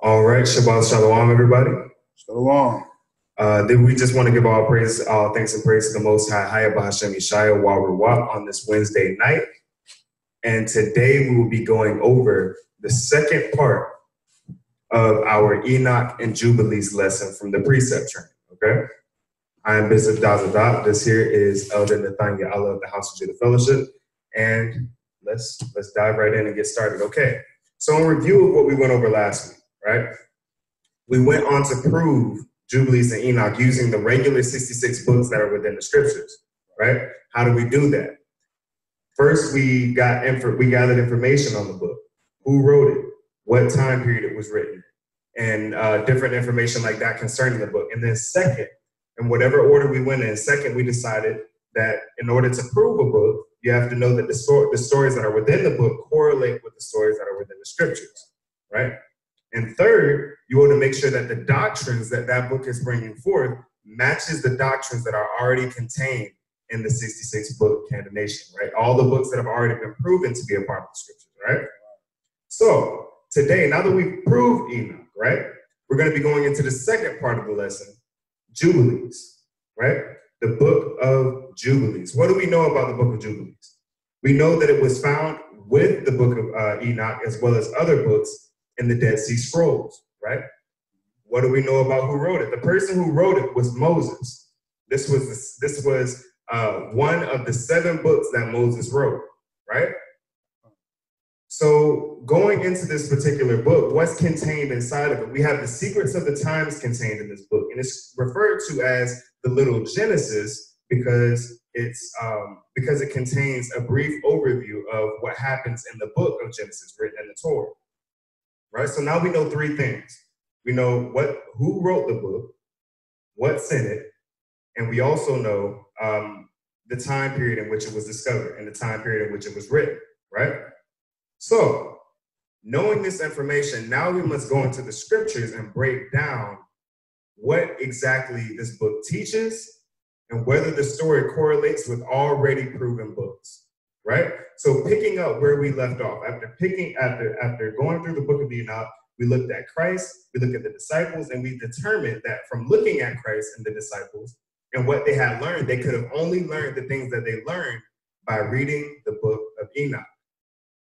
All right, Shabbat Shalom, everybody. Shalom. Then we just want to give all praise, all thanks and praise to the Most High, Hayah B'Hashem Yeshaya, while we're on this Wednesday night. And today we will be going over the second part of our Enoch and Jubilees lesson from the precept training, okay? I am Bishop Dazadat. This here is Elder Nathaniel Allah of the House of Judah Fellowship. And let's dive right in and get started, okay? So in review of what we went over last week, right? We went on to prove Jubilees and Enoch using the regular 66 books that are within the scriptures, right? How do we do that? First, we gathered information on the book. Who wrote it? What time period it was written? And different information like that concerning the book. And then second, in whatever order we went in, second, we decided that in order to prove a book, you have to know that the stories that are within the book correlate with the stories that are within the scriptures, right? And third, you want to make sure that the doctrines that that book is bringing forth matches the doctrines that are already contained in the 66 book canonization, right? All the books that have already been proven to be a part of the scriptures, right? So today, now that we've proved Enoch, right, we're going to be going into the second part of the lesson, Jubilees, right? The Book of Jubilees. What do we know about the Book of Jubilees? We know that it was found with the Book of Enoch as well as other books in the Dead Sea Scrolls, right? What do we know about who wrote it? The person who wrote it was Moses. This was one of the 7 books that Moses wrote, right? So going into this particular book, what's contained inside of it? We have the secrets of the times contained in this book, and it's referred to as the Little Genesis because it contains a brief overview of what happens in the book of Genesis written in the Torah. Right, so now we know 3 things. We know who wrote the book, what's in it, and we also know the time period in which it was discovered and the time period in which it was written, right? So, knowing this information, now we must go into the scriptures and break down what exactly this book teaches and whether the story correlates with already proven books. Right? So picking up where we left off, after going through the book of Enoch, we looked at Christ, we looked at the disciples, and we determined that from looking at Christ and the disciples and what they had learned, they could have only learned the things that they learned by reading the book of Enoch.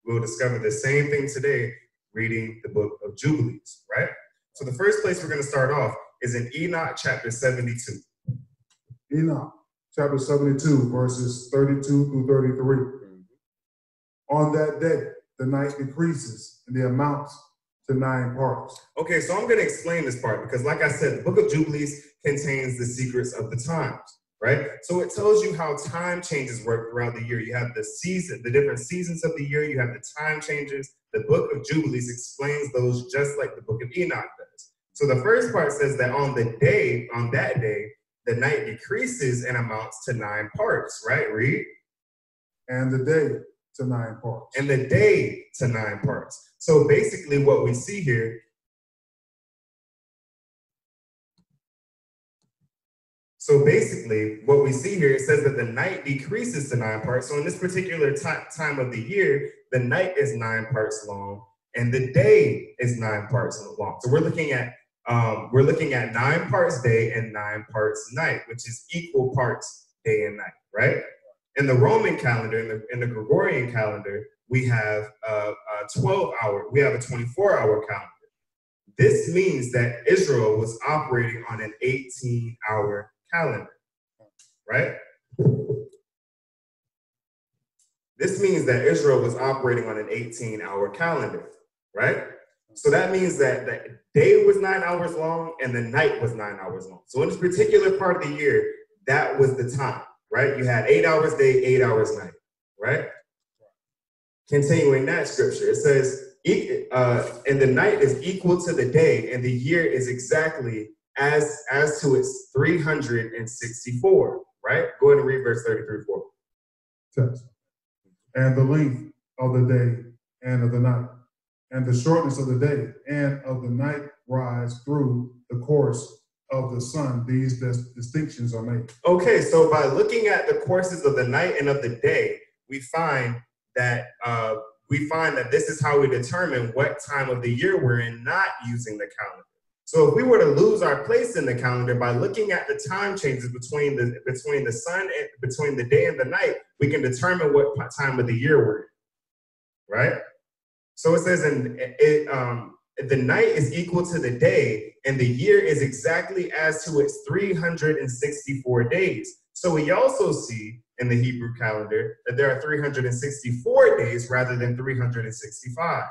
We'll discover the same thing today, reading the book of Jubilees, right? So the first place we're going to start off is in Enoch chapter 72. Enoch chapter 72, verses 32 through 33. On that day, the night decreases and the amounts to 9 parts. Okay, so I'm going to explain this part because, like I said, the Book of Jubilees contains the secrets of the times, right? So it tells you how time changes work throughout the year. You have the different seasons of the year. You have the time changes. The Book of Jubilees explains those just like the Book of Enoch does. So the first part says that on that day, the night decreases and amounts to 9 parts, right? Read. And the day to 9 parts. And the day to 9 parts. So basically what we see here, it says that the night decreases to 9 parts. So in this particular time of the year, the night is 9 parts long and the day is 9 parts long. So we're looking at 9 parts day and 9 parts night, which is equal parts day and night, right? In the Roman calendar, in the Gregorian calendar, we have a 24-hour calendar. This means that Israel was operating on an 18-hour calendar, right? This means that Israel was operating on an 18-hour calendar, right? So that means that the day was 9 hours long and the night was 9 hours long. So in this particular part of the year, that was the time. Right? You had 8 hours day, 8 hours night, right? Continuing that scripture, it says, and the night is equal to the day, and the year is exactly as to its 364, right? Go ahead and read verse 33-4. Text. And the length of the day and of the night, and the shortness of the day and of the night rise through the course of the sun, these distinctions are made. Okay, so by looking at the courses of the night and of the day, we find that we find that this is how we determine what time of the year we're in, not using the calendar. So if we were to lose our place in the calendar by looking at the time changes between the sun and between the day and the night, we can determine what time of the year we're in, right? So it says the night is equal to the day, and the year is exactly as to its 364 days. So we also see in the Hebrew calendar that there are 364 days rather than 365,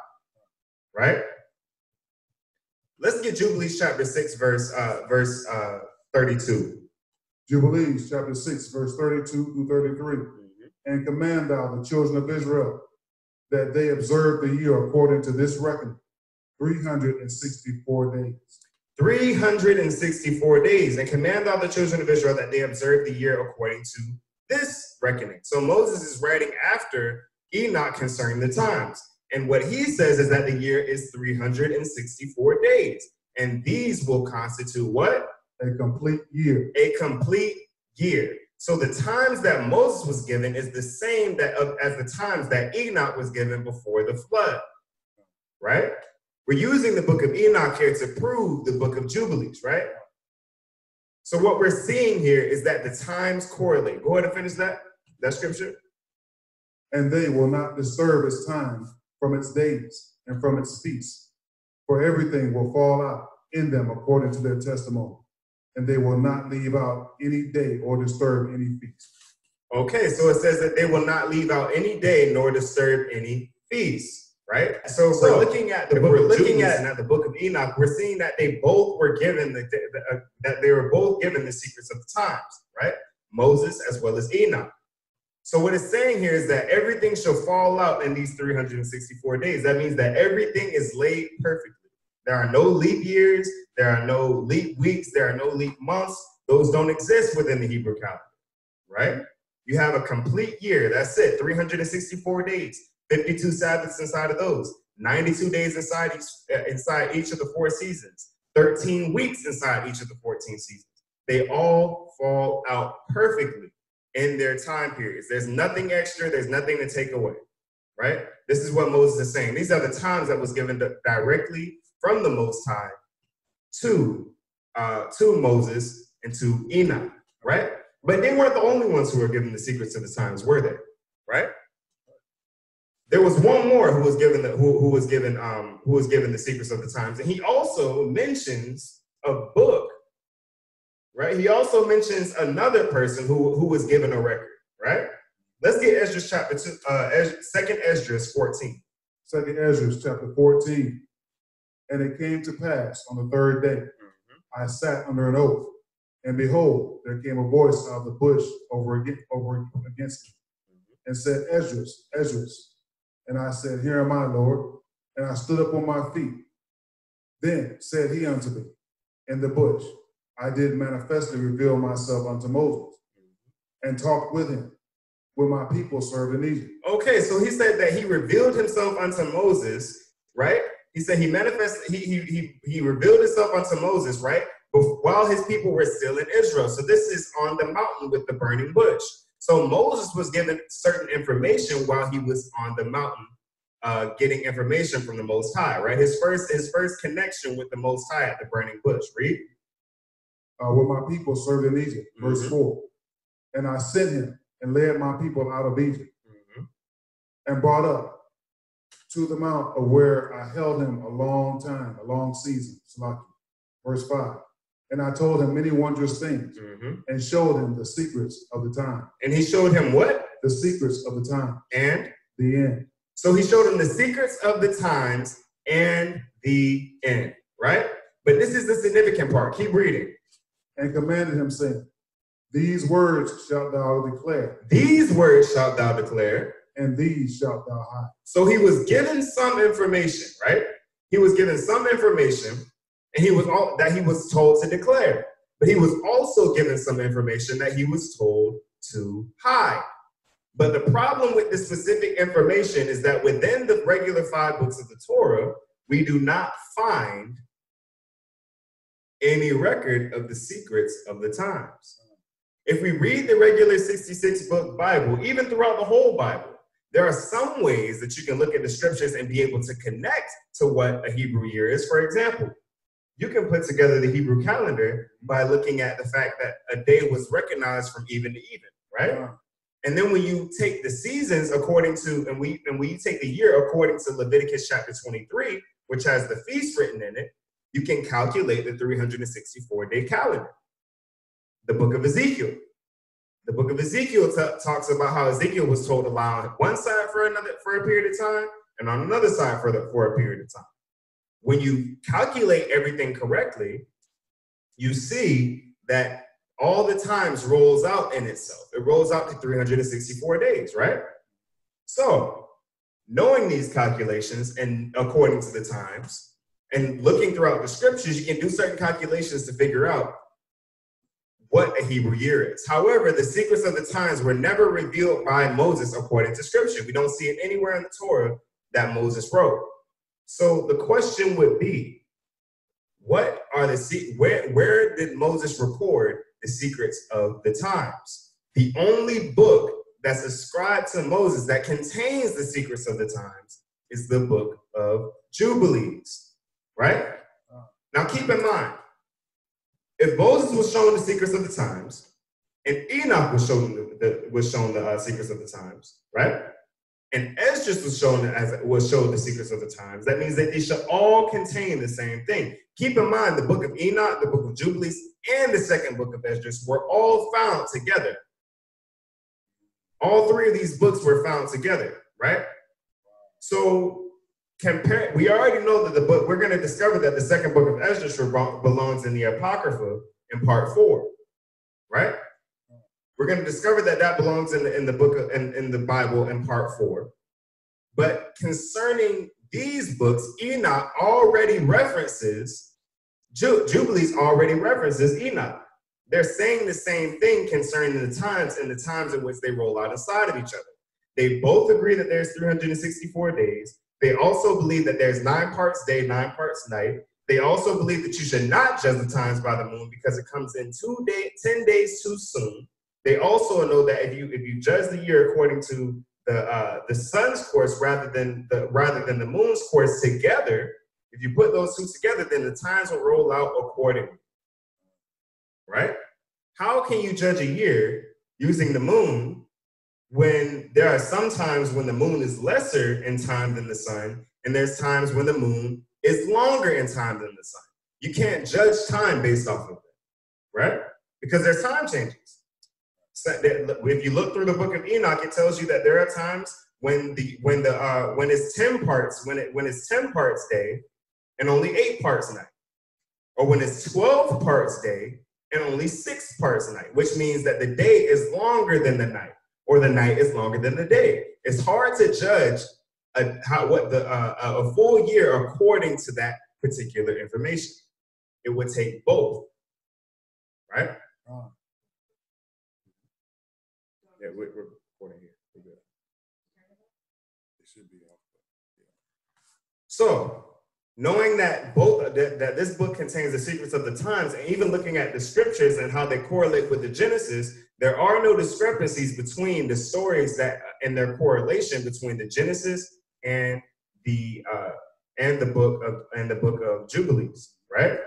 right? Let's get Jubilees chapter 6, verse 32. Jubilees chapter 6, verse 32 through 33. And command thou the children of Israel that they observe the year according to this reckoning, 364 days. 364 days. And command thou the children of Israel that they observe the year according to this reckoning. So Moses is writing after Enoch concerning the times. And what he says is that the year is 364 days. And these will constitute what? A complete year. A complete year. So the times that Moses was given is the same as the times that Enoch was given before the flood, right? We're using the book of Enoch here to prove the book of Jubilees, right? So what we're seeing here is that the times correlate. Go ahead and finish that scripture. And they will not disturb its time from its days and from its feasts, for everything will fall out in them according to their testimony, and they will not leave out any day or disturb any feast. Okay, so it says that they will not leave out any day nor disturb any feast, right? So if we're looking at the book of Enoch, we're seeing that they both were given the secrets of the times, right? Moses as well as Enoch. So what it's saying here is that everything shall fall out in these 364 days. That means that everything is laid perfectly. There are no leap years, there are no leap weeks, there are no leap months. Those don't exist within the Hebrew calendar, right? You have a complete year, that's it, 364 days, 52 Sabbaths inside of those, 92 days inside each of the 4 seasons, 13 weeks inside each of the 14 seasons. They all fall out perfectly in their time periods. There's nothing extra, there's nothing to take away, right? This is what Moses is saying. These are the times that was given directly from the Most High to Moses and to Enoch, right? But they weren't the only ones who were given the secrets of the times, were they? Right? There was one more who was given the secrets of the times, and he also mentions a book. Right? He also mentions another person who was given a record, right? Let's get Esdras chapter 2, 2nd Esdras 14. 2nd Esdras chapter 14. And it came to pass on the 3rd day, I sat under an oak, and behold, there came a voice out of the bush over against me, and said, Esdras, Esdras. And I said, Here am I, Lord. And I stood up on my feet. Then said he unto me in the bush, I did manifestly reveal myself unto Moses and talked with him when my people served in Egypt. Okay, so he said that he revealed himself unto Moses, right? He said he revealed himself unto Moses, right? While his people were still in Israel. So this is on the mountain with the burning bush. So Moses was given certain information while he was on the mountain, getting information from the Most High, right? His first connection with the Most High at the burning bush. Read. When my people served in Egypt, verse 4. And I sent him and led my people out of Egypt and brought up to the mount of where I held him a long time, a long season. Verse 5. And I told him many wondrous things and showed him the secrets of the time. And he showed him what? The secrets of the time. And? The end. So he showed him the secrets of the times and the end, right? But this is the significant part. Keep reading. And commanded him, saying, These words shalt thou declare. These words shalt thou declare. And these shalt thou hide. So he was given some information, right? He was given some information, and he was told to declare. But he was also given some information that he was told to hide. But the problem with this specific information is that within the regular 5 books of the Torah, we do not find any record of the secrets of the times. If we read the regular 66-book Bible, even throughout the whole Bible, there are some ways that you can look at the scriptures and be able to connect to what a Hebrew year is. For example, you can put together the Hebrew calendar by looking at the fact that a day was recognized from even to even, right? And then when you take the seasons according to, and when you take the year according to Leviticus chapter 23, which has the feast written in it, you can calculate the 364-day calendar. The book of Ezekiel. The book of Ezekiel talks about how Ezekiel was told to lie on one side for a period of time and on another side for a period of time. When you calculate everything correctly, you see that all the times rolls out in itself. It rolls out to 364 days, right? So, knowing these calculations and according to the times and looking throughout the scriptures, you can do certain calculations to figure out what a Hebrew year is. However, the secrets of the times were never revealed by Moses according to scripture. We don't see it anywhere in the Torah that Moses wrote. So the question would be, what are where did Moses record the secrets of the times? The only book that's ascribed to Moses that contains the secrets of the times is the Book of Jubilees, right? Now keep in mind, if Moses was shown the secrets of the times, and Enoch was shown the secrets of the times, right? And Esdras was shown the secrets of the times. That means that they should all contain the same thing. Keep in mind, the book of Enoch, the book of Jubilees, and the second book of Esdras were all found together. All three of these books were found together, right? So we already know that we're going to discover that the second book of Esdras belongs in the Apocrypha in part 4, right? We're going to discover that belongs in the book in the Bible in part 4. But concerning these books, Enoch already references, Jubilees already references Enoch. They're saying the same thing concerning the times and the times in which they roll out inside of each other. They both agree that there's 364 days. They also believe that there's 9 parts day, 9 parts night. They also believe that you should not judge the times by the moon because it comes in 10 days too soon. They also know that if you judge the year according to the sun's course rather than the moon's course together, if you put those two together, then the times will roll out accordingly. Right? How can you judge a year using the moon when there are some times when the moon is lesser in time than the sun, and there's times when the moon is longer in time than the sun? You can't judge time based off of it, right? Because there's time changes. So if you look through the book of Enoch, it tells you that there are times when it's 10 parts day and only 8 parts night, or when it's 12 parts day and only 6 parts night, which means that the day is longer than the night, or the night is longer than the day. It's hard to judge a full year according to that particular information. It would take both, right? Yeah, we're recording here. We're good. It should be off. Yeah. So, knowing that that this book contains the secrets of the times, and even looking at the scriptures and how they correlate with the Genesis, there are no discrepancies between the stories and their correlation between the Genesis and the book of Jubilees, right?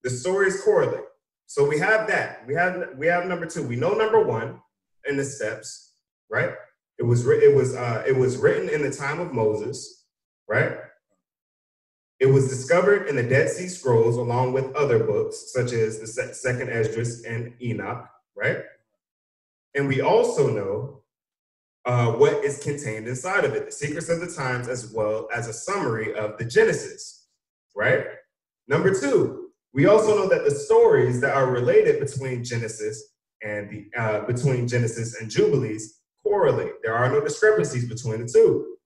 The stories correlate. So we have that. We have number 2. We know number 1 in the steps, right? It was written in the time of Moses, right? It was discovered in the Dead Sea Scrolls along with other books such as the second Esdras and Enoch, right? And we also know what is contained inside of it, the secrets of the times, as well as a summary of the Genesis, right? Number 2, we also know that the stories that are related between Genesis and Jubilees correlate. There are no discrepancies between the two.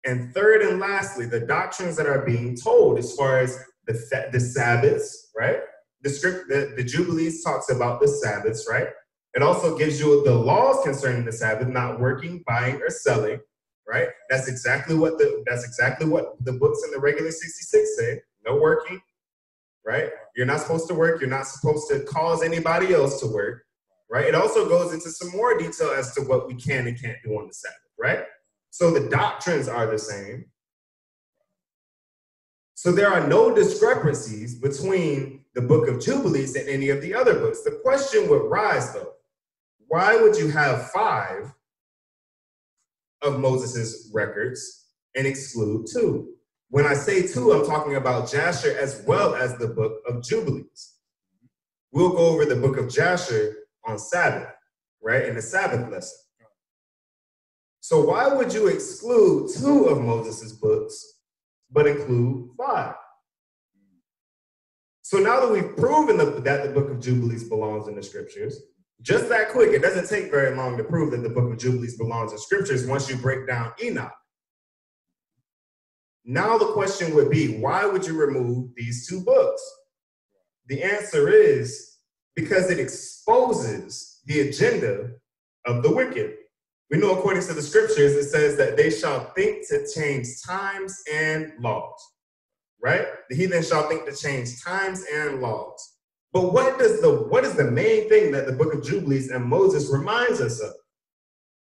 And third and lastly, the doctrines that are being told as far as the Sabbaths, right? The Jubilees talks about the Sabbaths, right? It also gives you the laws concerning the Sabbath, not working, buying, or selling, right? That's exactly what the books in the regular 66 say. No working, right? You're not supposed to work. You're not supposed to cause anybody else to work, right? It also goes into some more detail as to what we can and can't do on the Sabbath, right? So the doctrines are the same. So there are no discrepancies between the Book of Jubilees and any of the other books. The question would rise, though, why would you have 5 of Moses's records and exclude 2? When I say 2, I'm talking about Jasher as well as the Book of Jubilees. We'll go over the Book of Jasher on Sabbath, right, in the Sabbath lesson. So why would you exclude 2 of Moses's books but include 5? So now that we've proven that the Book of Jubilees belongs in the scriptures, just that quick, it doesn't take very long to prove that the Book of Jubilees belongs in scriptures once you break down Enoch. Now the question would be, why would you remove these 2 books? The answer is because it exposes the agenda of the wicked. We know according to the scriptures, it says that they shall think to change times and laws, right? The heathen shall think to change times and laws. But what is the main thing that the Book of Jubilees and Moses reminds us of?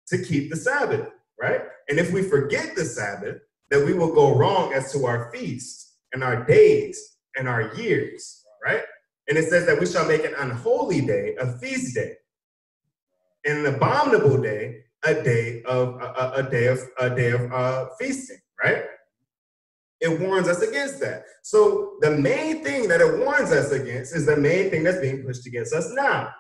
To keep the Sabbath, right? And if we forget the Sabbath, then we will go wrong as to our feasts and our days and our years, right? And it says that we shall make an unholy day a feast day, and an abominable day a day of feasting, right? It warns us against that. So the main thing that it warns us against is the main thing that's being pushed against us now.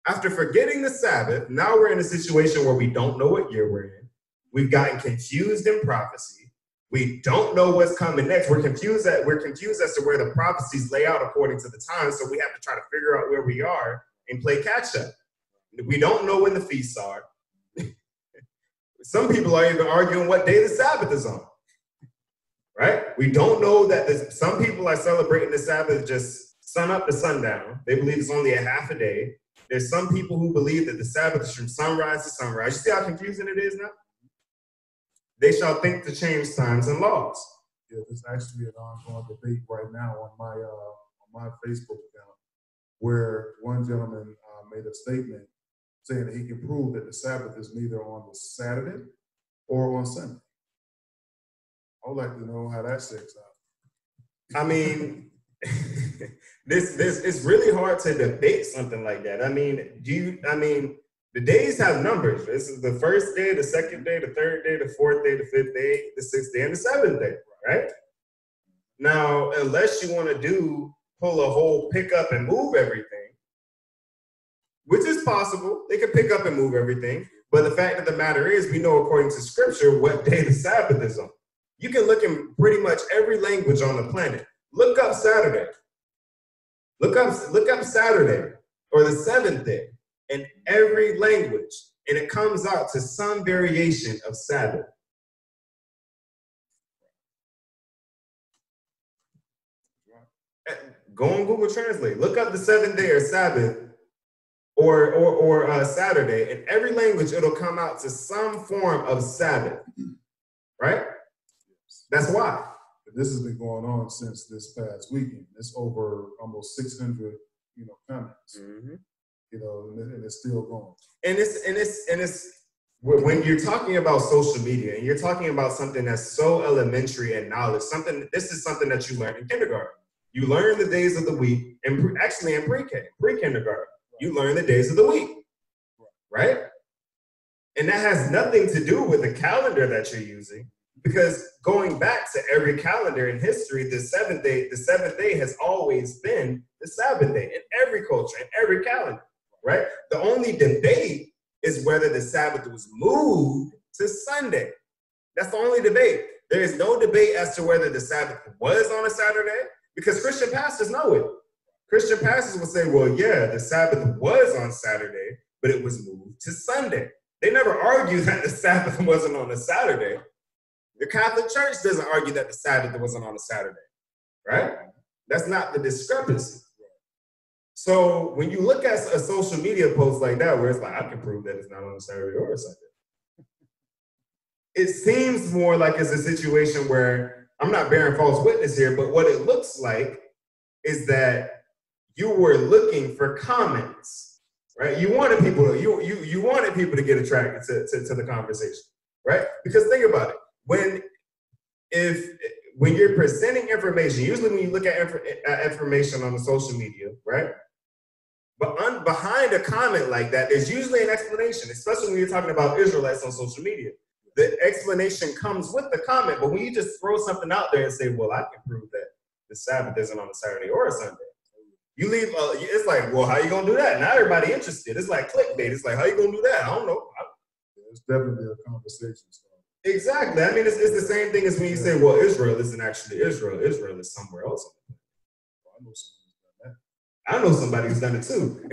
After forgetting the Sabbath, now we're in a situation where we don't know what year we're in. We've gotten confused in prophecy. We don't know what's coming next. We're confused as to where the prophecies lay out according to the time. So we have to try to figure out where we are and play catch up. We don't know when the feasts are. Some people are even arguing what day the Sabbath is on, right? We don't know that some people are celebrating the Sabbath just sun up to sundown. They believe it's only a half a day. There's some people who believe that the Sabbath is from sunrise to sunrise. You see how confusing it is now? They shall think to change times and laws. Yeah, there's actually an ongoing debate right now on my Facebook account where one gentleman made a statement saying that he can prove that the Sabbath is neither on the Saturday or on Sunday. I would like to know how that shakes out. I mean, this it's really hard to debate something like that. I mean, the days have numbers. This is the first day, the second day, the third day, the fourth day, the fifth day, the sixth day, and the seventh day, right? Now, unless you want to pull a whole pick up and move everything, which is possible. They can pick up and move everything. But the fact of the matter is, we know according to scripture what day the Sabbath is on. You can look in pretty much every language on the planet. Look up Saturday. Look up Saturday or the seventh day in every language, and it comes out to some variation of Sabbath. Go on Google Translate. Look up the seventh day or Sabbath or Saturday. In every language, it'll come out to some form of Sabbath, right? That's why. This has been going on since this past weekend. It's over almost 600, comments. Mm-hmm. And it's still going. And it's when you're talking about social media and you're talking about something that's so elementary in knowledge, this is something that you learn in kindergarten. You learn the days of the week, and actually in pre-kindergarten, you learn the days of the week, right? And that has nothing to do with the calendar that you're using, because going back to every calendar in history, the seventh day has always been the Sabbath day in every culture, in every calendar, right? The only debate is whether the Sabbath was moved to Sunday. That's the only debate. There is no debate as to whether the Sabbath was on a Saturday, because Christian pastors know it. Christian pastors will say, well, yeah, the Sabbath was on Saturday, but it was moved to Sunday. They never argue that the Sabbath wasn't on a Saturday. The Catholic Church doesn't argue that the Sabbath wasn't on a Saturday, right? That's not the discrepancy. So when you look at a social media post like that, where it's like, I can prove that it's not on a Saturday or a Sunday, it seems more like it's a situation where, I'm not bearing false witness here, but what it looks like is that you were looking for comments, right? You wanted people to get attracted to the conversation. right? Because think about it. When you're presenting information, usually when you look at information on the social media, right? But behind a comment like that, there's usually an explanation, especially when you're talking about Israelites on social media. The explanation comes with the comment, but when you just throw something out there and say, well, I can prove that the Sabbath isn't on a Saturday or a Sunday. You leave, it's like, well, how you gonna do that? Not everybody interested. It's like clickbait. It's like, how you gonna do that? I don't know. It's definitely a conversation. Exactly. I mean, it's the same thing as when you say, well, Israel isn't actually Israel. Israel is somewhere else. I know somebody who's done it too.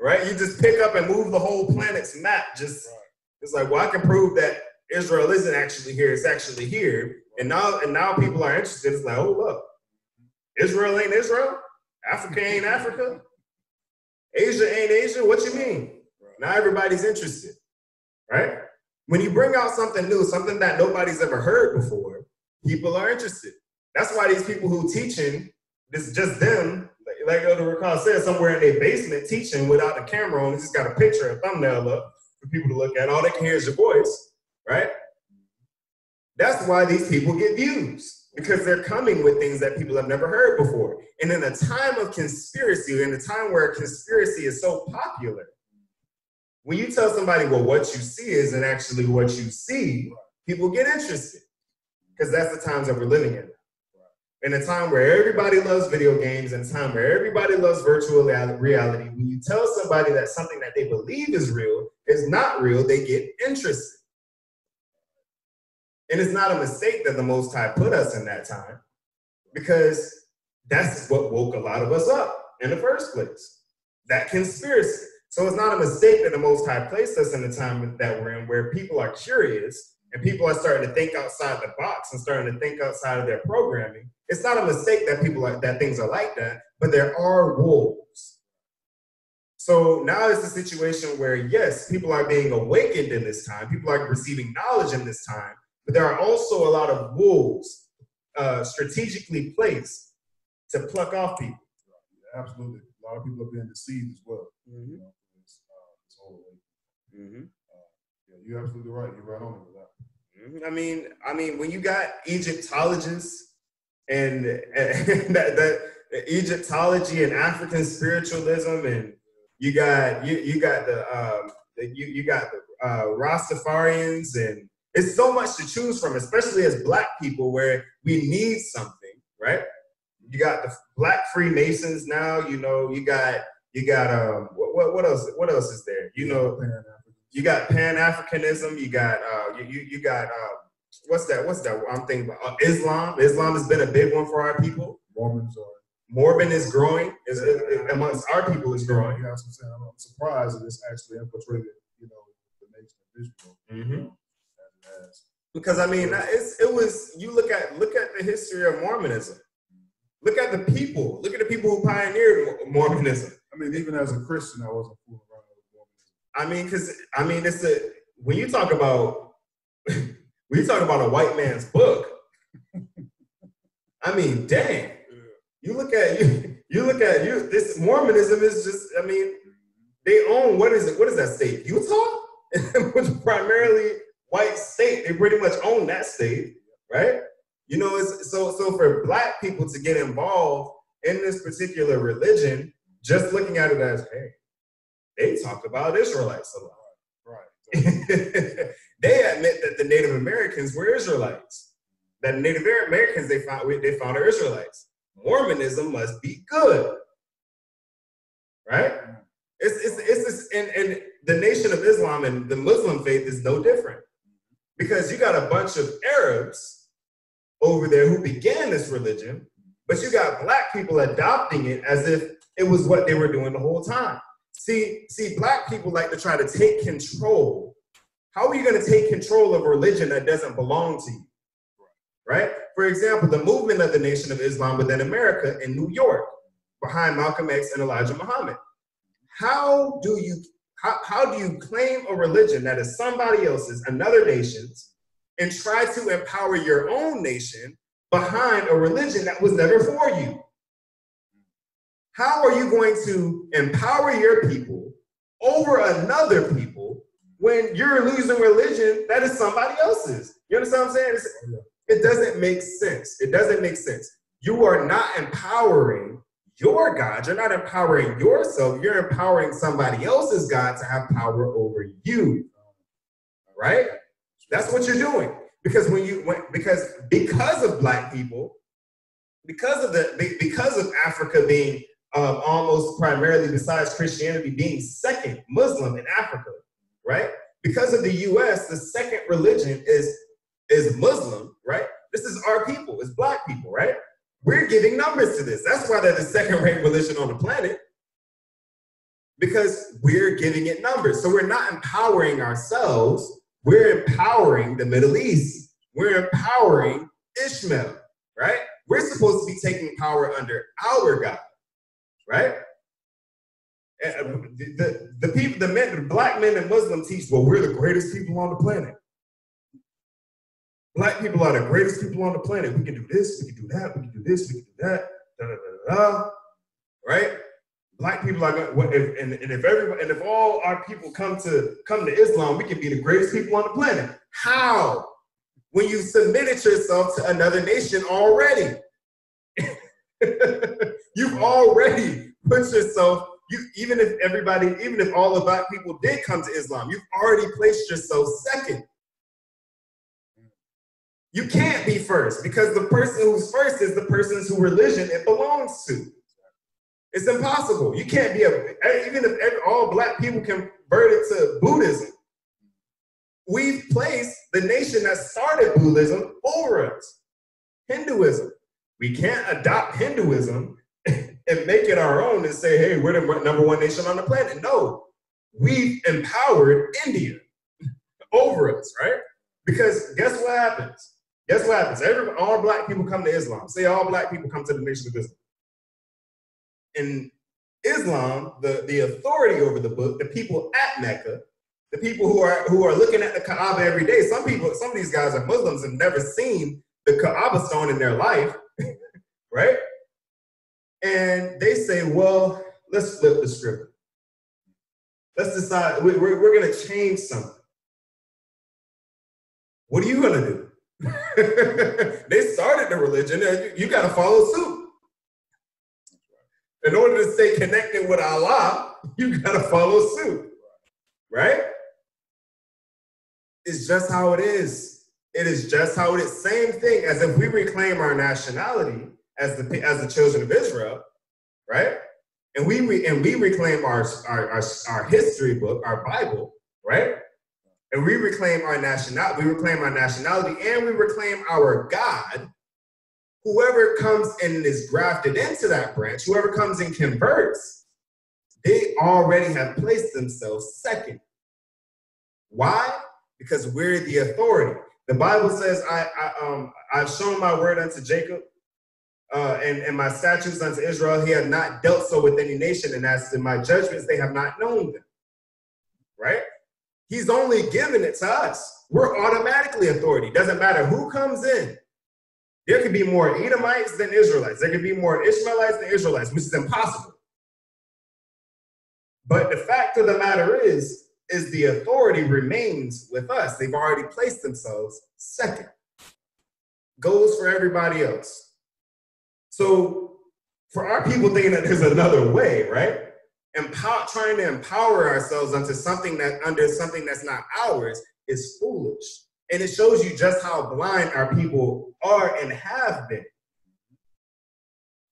Right? You just pick up and move the whole planet's map. It's like, well, I can prove that Israel isn't actually here. It's actually here. And now people are interested. It's like, oh, look, Israel ain't Israel. Africa ain't Africa. Asia ain't Asia. What you mean? Now everybody's interested, right? When you bring out something new, something that nobody's ever heard before, people are interested. That's why these people who teaching, this just them, like Elder Raquel said, somewhere in their basement teaching without the camera on, just got a picture, a thumbnail up for people to look at. All they can hear is your voice, right? That's why these people get views, because they're coming with things that people have never heard before. And in a time of conspiracy, in a time where conspiracy is so popular, when you tell somebody, well, what you see isn't actually what you see, people get interested, because that's the times that we're living in. In a time where everybody loves video games, in a time where everybody loves virtual reality, when you tell somebody that something that they believe is real is not real, they get interested. And it's not a mistake that the Most High put us in that time, because that's what woke a lot of us up in the first place, that conspiracy. So it's not a mistake that the Most High placed us in the time that we're in, where people are curious and people are starting to think outside the box and starting to think outside of their programming. It's not a mistake that things are like that, but there are wolves. So now it's a situation where, yes, people are being awakened in this time. People are receiving knowledge in this time, but there are also a lot of wolves strategically placed to pluck off people. Absolutely. A lot of people are being deceived as well. Mm-hmm. You know, this whole way. Mm-hmm. Yeah, you're absolutely right. You're right on it with that. Mm-hmm. I mean, when you got Egyptologists and that Egyptology and African spiritualism, and you got the Rastafarians, and it's so much to choose from, especially as Black people, where we need something, right? You got the Black Freemasons now. You know, you got what else is there? You know, you got Pan-Africanism. You got you got what's that? I'm thinking about Islam. Islam has been a big one for our people. Mormon is growing. Amongst our people is growing. Yeah, that's what I'm saying. I'm surprised that it's actually infiltrated, you know, the nation of Israel. Mm-hmm. Because I mean, it was. You look at the history of Mormonism. Look at the people. Look at the people who pioneered Mormonism. I mean, even as a Christian, I wasn't fooling around with Mormonism. It's when you talk about a white man's book. I mean, dang. You look at this Mormonism is just. I mean, they own what is it? What is that state? Utah, which is primarily white state. They pretty much own that state, right? You know, so for Black people to get involved in this particular religion, just looking at it as, hey, they talk about Israelites a lot. Right. They admit that the Native Americans were Israelites. That Native Americans they found are Israelites. Mormonism must be good, right? It's and the Nation of Islam and the Muslim faith is no different, because you got a bunch of Arabs over there who began this religion, but you got Black people adopting it as if it was what they were doing the whole time. See, Black people like to try to take control. How are you going to take control of a religion that doesn't belong to you? Right? For example, the movement of the Nation of Islam within America in New York, behind Malcolm X and Elijah Muhammad. How do you claim a religion that is somebody else's, another nation's, and try to empower your own nation behind a religion that was never for you? How are you going to empower your people over another people When you're losing religion, that is somebody else's. You understand what I'm saying? It doesn't make sense. It doesn't make sense. You are not empowering your God. You're not empowering yourself. You're empowering somebody else's God to have power over you. Right? That's what you're doing. Because because of Black people, because of Africa being almost primarily, besides Christianity, being second Muslim in Africa, right? Because of the U.S., the second religion is Muslim, right? This is our people, it's Black people, right? We're giving numbers to this. That's why they're the second-rate religion on the planet, because we're giving it numbers. So we're not empowering ourselves. We're empowering the Middle East. We're empowering Ishmael, right? We're supposed to be taking power under our God, right? And the people, the Black men and Muslims teach, well, we're the greatest people on the planet. Black people are the greatest people on the planet. We can do this, we can do that, we can do this, we can do that, da da da da, right? Black people are going, if all our people come to Islam, we can be the greatest people on the planet. How? When you submitted yourself to another nation already. You've already put yourself, even if all the Black people did come to Islam, you've already placed yourself second. You can't be first, because the person who's first is the person's whose religion it belongs to. It's impossible. You can't be even if all Black people converted to Buddhism. We've placed the nation that started Buddhism over us, Hinduism. We can't adopt Hinduism and make it our own and say, hey, we're the #1 nation on the planet. No, we've empowered India over us, right? Because guess what happens? Guess what happens? All Black people come to Islam. Say all Black people come to the Nation of Islam. In Islam, the authority over the book, the people at Mecca, the people who are looking at the Kaaba every day. Some of these guys are Muslims and never seen the Kaaba stone in their life, right? And they say, well, let's flip the script. Let's decide, we're going to change something. What are you going to do? They started the religion, and you got to follow suit. In order to stay connected with Allah, you got to follow suit, right? It's just how it is. It is just how it is. Same thing as if we reclaim our nationality as the children of Israel, right? And we reclaim our history book, our Bible, right? And we reclaim our nationality. We reclaim our nationality, and we reclaim our God. Whoever comes and is grafted into that branch, whoever comes and converts, they already have placed themselves second. Why? Because we're the authority. The Bible says, I've shown my word unto Jacob, and my statutes unto Israel. He had not dealt so with any nation, and as to my judgments, they have not known them. Right? He's only given it to us. We're automatically authority. Doesn't matter who comes in. There could be more Edomites than Israelites. There could be more Ishmaelites than Israelites, which is impossible. But the fact of the matter is the authority remains with us. They've already placed themselves second. Goes for everybody else. So for our people thinking that there's another way, right? Trying to empower ourselves under something that's not ours is foolish. And it shows you just how blind our people are and have been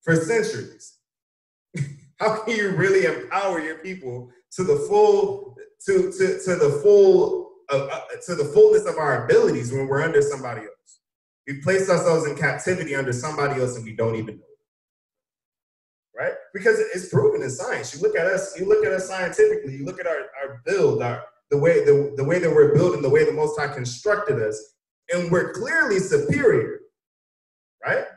for centuries. How can you really empower your people to the fullness of our abilities when we're under somebody else? We've placed ourselves in captivity under somebody else and we don't even know it. Right? Because it's proven in science. You look at us scientifically, you look at our build, the way that we're built and the way the Most High constructed us, and we're clearly superior, right?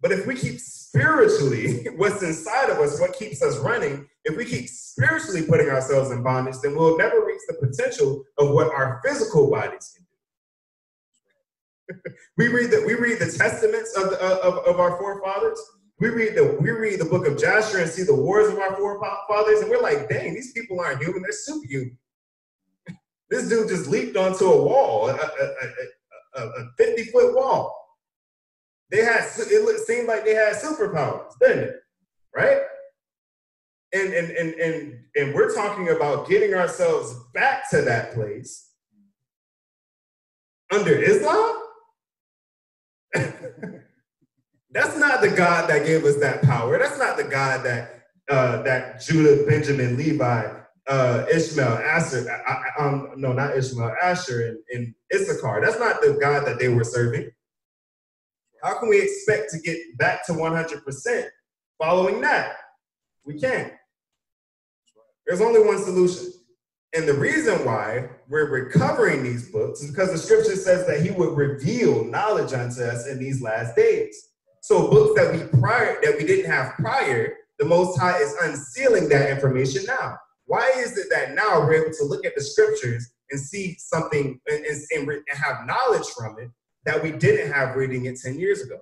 But if we keep spiritually what's inside of us, what keeps us running, if we keep spiritually putting ourselves in bondage, then we'll never reach the potential of what our physical bodies can do. we read the testaments of our forefathers. We read the book of Jasher and see the wars of our forefathers, and we're like, dang, these people aren't human, they're superhuman. This dude just leaped onto a wall, a 50-foot wall. It seemed like they had superpowers, didn't it? Right? And we're talking about getting ourselves back to that place under Islam. That's not the God that gave us that power. That's not the God that Judah, Benjamin, Levi, Ishmael, Asher, not Ishmael, Asher, and Issachar. That's not the God that they were serving. How can we expect to get back to 100% following that? We can't. There's only one solution. And the reason why we're recovering these books is because the scripture says that he would reveal knowledge unto us in these last days. So books that we didn't have prior, the Most High is unsealing that information now. Why is it that now we're able to look at the scriptures and see something and have knowledge from it that we didn't have reading it 10 years ago?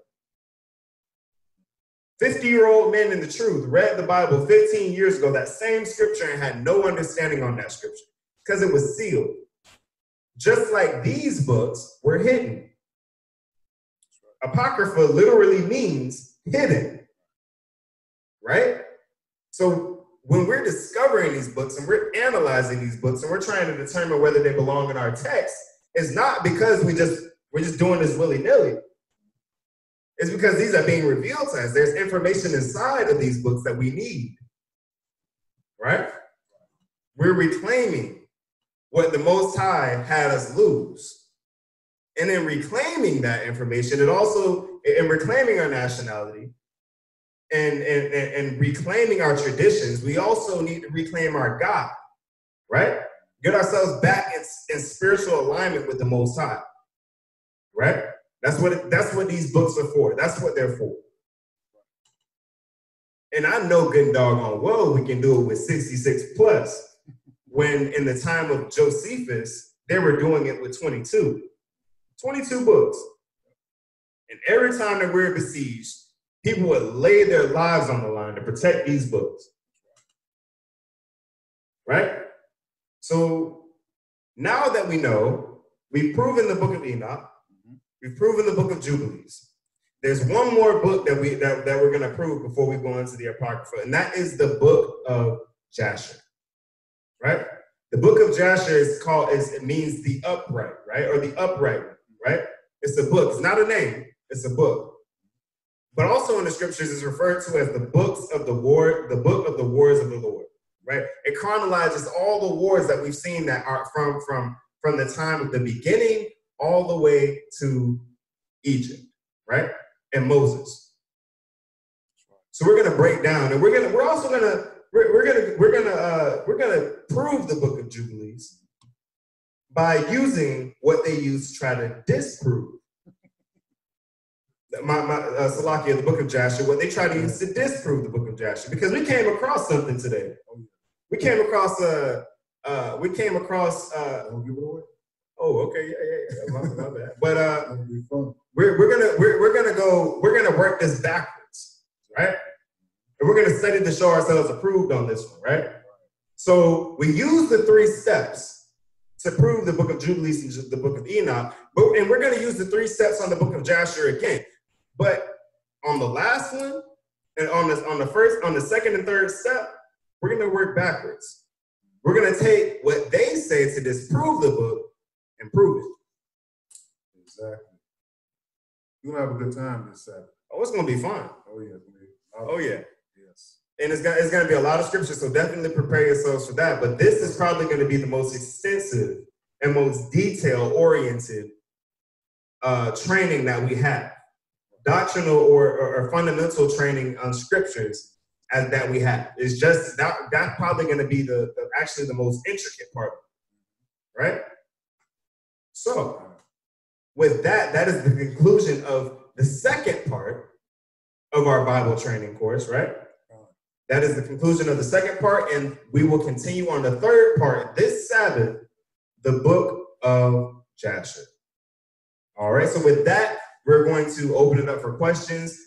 50-year-old men in the truth read the Bible 15 years ago, that same scripture, and had no understanding on that scripture because it was sealed. Just like these books were hidden. Apocrypha literally means hidden, right? So when we're discovering these books and we're analyzing these books and we're trying to determine whether they belong in our text, it's not because we're just doing this willy-nilly. It's because these are being revealed to us. There's information inside of these books that we need, right? We're reclaiming what the Most High had us lose. And in reclaiming that information, in reclaiming our nationality and reclaiming our traditions, we also need to reclaim our God, right? Get ourselves back in spiritual alignment with the Most High, right? That's what these books are for. That's what they're for. And I know good and doggone well we can do it with 66 plus, when in the time of Josephus, they were doing it with 22 books. And every time that we're besieged, people would lay their lives on the line to protect these books. Right? So now that we know, we've proven the Book of Enoch, we've proven the Book of Jubilees. There's one more book that we're going to prove before we go into the Apocrypha, and that is the Book of Jasher. Right? The Book of Jasher it means the upright, right? Or the upright, right? It's a book. It's not a name. It's a book. But also in the scriptures is referred to as the books of the war, the book of the wars of the Lord, right? It chronologizes all the wars that we've seen that are from the time of the beginning all the way to Egypt, right? And Moses. So we're gonna break down, and we're gonna prove the Book of Jubilees by using what they use to try to disprove. Salakia, the Book of Jasher, what they try to use to disprove the Book of Jasher, because we came across something today. We came across oh, okay, yeah, my bad. But we're gonna work this backwards, right? And we're gonna study to show ourselves approved on this one, right? So we use the 3 steps to prove the Book of Jubilees and the Book of Enoch, and we're gonna use the 3 steps on the Book of Jasher again. But on the last one, and on the second and third step, we're gonna work backwards. We're gonna take what they say to disprove the book and prove it. Exactly. You're gonna have a good time this Saturday. Oh, it's gonna be fun. Oh yeah. Oh yeah. Yes. And it's gonna be a lot of scripture, so definitely prepare yourselves for that. But this is probably gonna be the most extensive and most detail-oriented training that we have. Doctrinal or fundamental training on scriptures that we have. It's just that's probably going to be actually the most intricate part, right? So with that is the conclusion of the second part of our Bible training course, right? That is the conclusion of the second part, and we will continue on the third part this Sabbath, the Book of Jasher. All right, so with that, we're going to open it up for questions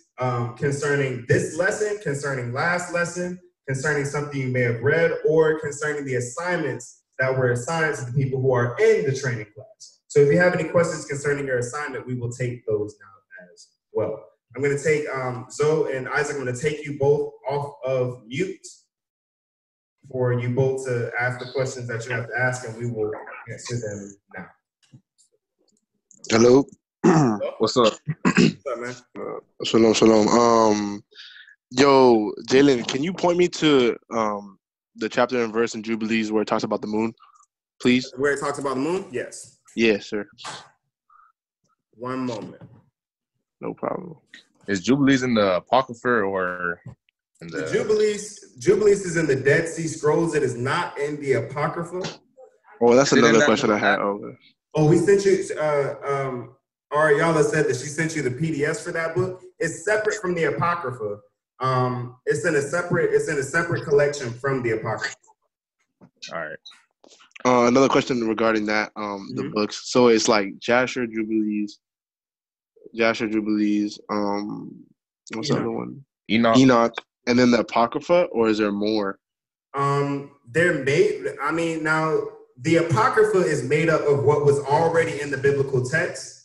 concerning this lesson, concerning last lesson, concerning something you may have read, or concerning the assignments that were assigned to the people who are in the training class. So if you have any questions concerning your assignment, we will take those now as well. I'm going to take Zoe and Isaac, I'm going to take you both off of mute for you both to ask the questions that you have to ask, and we will answer them now. Hello. What's up? What's up, man? Shalom. Yo, Jalen, can you point me to the chapter and verse in Jubilees where it talks about the moon, please? Where it talks about the moon? Yes. Yes, sir. One moment. No problem. Is Jubilees in the Apocrypha or in the Jubilees is in the Dead Sea Scrolls. It is not in the Apocrypha. Oh, that's another question I had. Oh, we sent you. Ariella said that she sent you the PDFs for that book. It's separate from the Apocrypha. It's in a separate collection from the Apocrypha. All right. Another question regarding that, the books. So it's like Jasher, Jubilees. What's the other one? Enoch. And then the Apocrypha, or is there more? Now the Apocrypha is made up of what was already in the biblical text.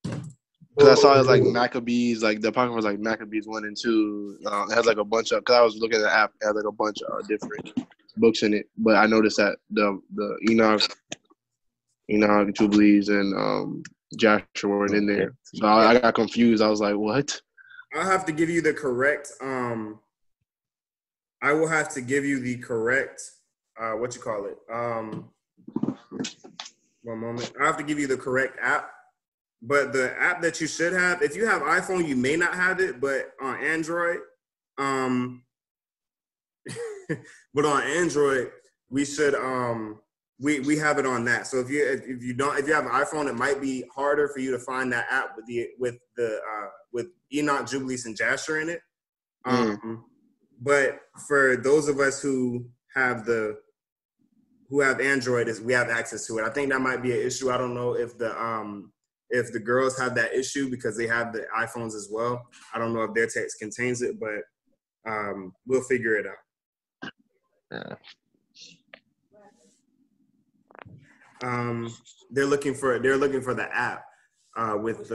Because I saw it was like Maccabees, like the Apocrypha was like Maccabees 1 and 2. It has like a bunch of, because I was looking at the app, it had like a bunch of different books in it. But I noticed that the Enoch, Jubilees, and Joshua weren't in there. So I got confused. I was like, what? I'll have to give you the correct, I will have to give you the correct, one moment. I have to give you the correct app. But the app that you should have, if you have iPhone, you may not have it, but on Android, we should we have it on that. So if you have an iPhone, it might be harder for you to find that app with Enoch, Jubilees, and Jasher in it. But for those of us who have Android, we have access to it. I think that might be an issue. I don't know if the girls have that issue because they have the iPhones as well. I don't know if their text contains it, but we'll figure it out. Yeah. They're looking for the app with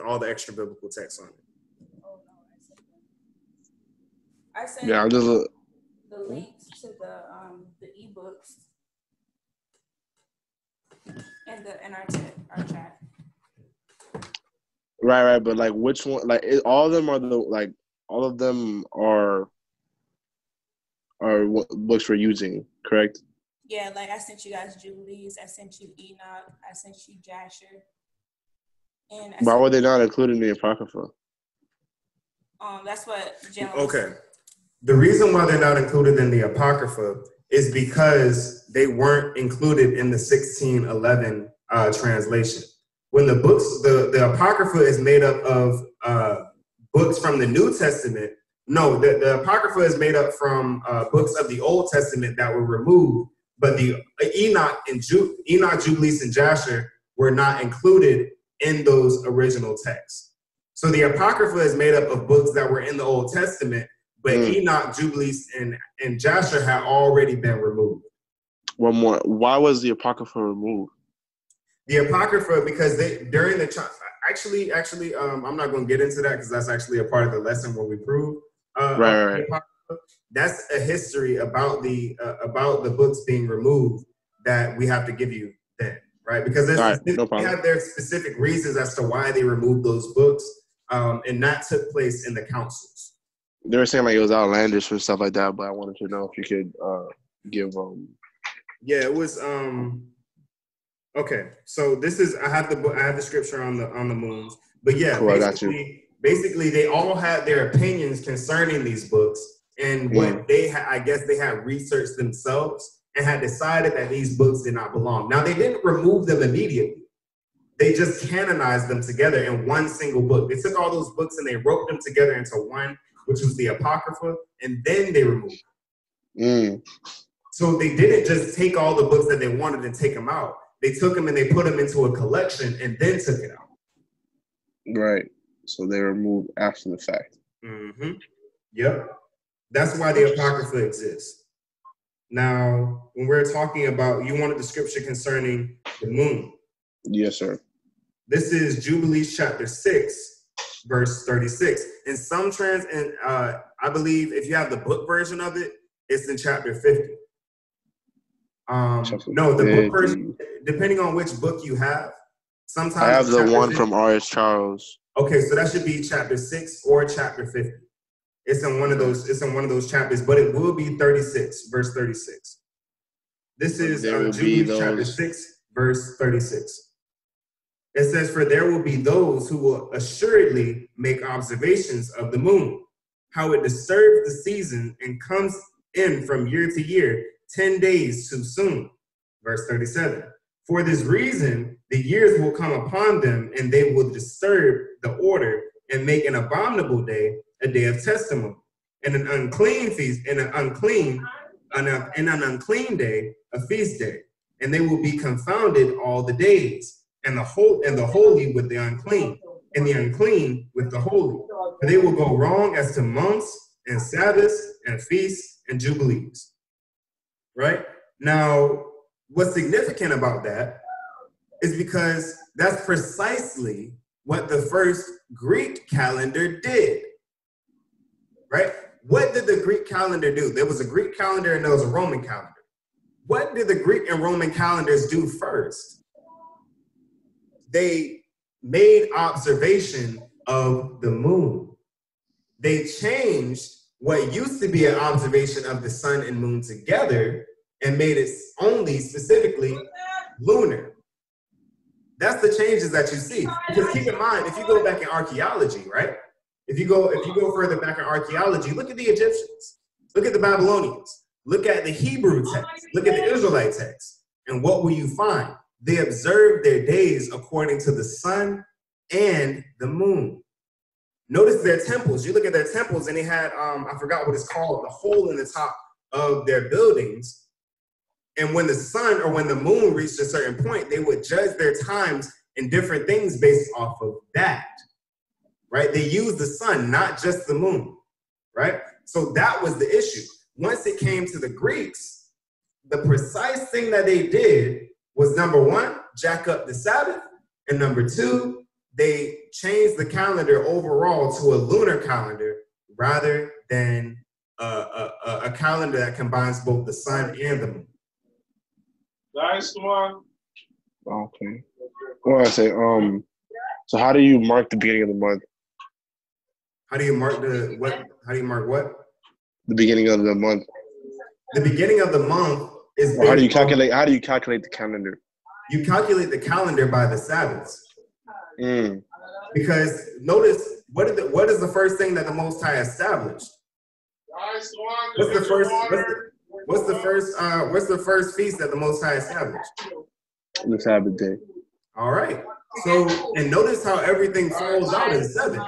all the extra biblical text on it. I sent Yeah, I'm just the links to the ebooks in our chat. right. But like, which one? Like, all of them are what books we're using, correct? Yeah, like I sent you guys Jubilees, I sent you Enoch, I sent you Jasher. And why were they not included in the Apocrypha? That's what Jalen Okay. The reason why they're not included in the Apocrypha is because they weren't included in the 1611 translation. When the Apocrypha is made up of books from the New Testament. No, the Apocrypha is made up from books of the Old Testament that were removed, but the Enoch, Jubilees, and Jasher were not included in those original texts. So the Apocrypha is made up of books that were in the Old Testament, but Enoch, Jubilees, and Jasher had already been removed. One more. Why was the Apocrypha removed? The Apocrypha, because during the actually, I'm not going to get into that because that's actually a part of the lesson when we prove. Right. That's a history about the books being removed that we have to give you then, right? Because they have their specific reasons as to why they removed those books, and that took place in the councils. They were saying like it was outlandish and stuff like that, but I wanted to know if you could give. Yeah, it was. Okay, so I have the scripture on the moons, but yeah, cool, I got you. Basically, they all had their opinions concerning these books, and what I guess they had researched themselves and had decided that these books did not belong. Now, they didn't remove them immediately. They just canonized them together in one single book. They took all those books and they wrote them together into one, which was the Apocrypha, and then they removed them. So they didn't just take all the books that they wanted and take them out. They took them and they put them into a collection and then took it out. Right. So they were removed after the fact. Yep. That's why the Apocrypha exists. Now, when we're talking about, you wanted the scripture concerning the moon. Yes, sir. This is Jubilees chapter 6, verse 36. In some I believe if you have the book version of it, it's in chapter 50. No, the book version, depending on which book you have, sometimes I have the one 50. from R.S. Charles. Okay, so that should be chapter 6 or chapter 50. It's in one of those. It's in one of those chapters, but it will be 36, verse 36. This is Jubilees chapter 6, verse 36. It says, "For there will be those who will assuredly make observations of the moon, how it disturbs the season and comes in from year to year, 10 days too soon." Verse 37. "For this reason, the years will come upon them, and they will disturb the order and make an abominable day a day of testimony, and an unclean feast, and an unclean day a feast day. And they will be confounded all the days, and the holy with the unclean, and the unclean with the holy. For they will go wrong as to months and Sabbaths and feasts and jubilees." Right? Now, what's significant about that is because that's precisely what the first Greek calendar did. Right? What did the Greek calendar do? There was a Greek calendar and there was a Roman calendar. What did the Greek and Roman calendars do first? They made observation of the moon. They changed what used to be an observation of the sun and moon together and made it only specifically lunar. That's the changes that you see. Because keep in mind, if you go back in archaeology, right? If you go further back in archaeology, look at the Egyptians, look at the Babylonians, look at the Hebrew text, look at the Israelite text, and what will you find? They observed their days according to the sun and the moon. Notice their temples. You look at their temples, and they had I forgot what it's called, the hole in the top of their buildings. And when the sun or when the moon reached a certain point, they would judge their times and different things based off of that. Right? They used the sun, not just the moon, right? So that was the issue. Once it came to the Greeks, the precise thing that they did was, number one, jack up the Sabbath, and number two, they changed the calendar overall to a lunar calendar rather than a calendar that combines both the sun and the moon. Nice one. Okay. What I say? So how do you mark the beginning of the month? How do you mark what? How do you mark what? The beginning of the month. The beginning of the month is. How do you calculate the calendar? You calculate the calendar by the Sabbaths. Mm. Because notice what is the first thing that the Most High established? What's the first feast that the Most High established? The Sabbath day. All right. So, and notice how everything falls out in 7.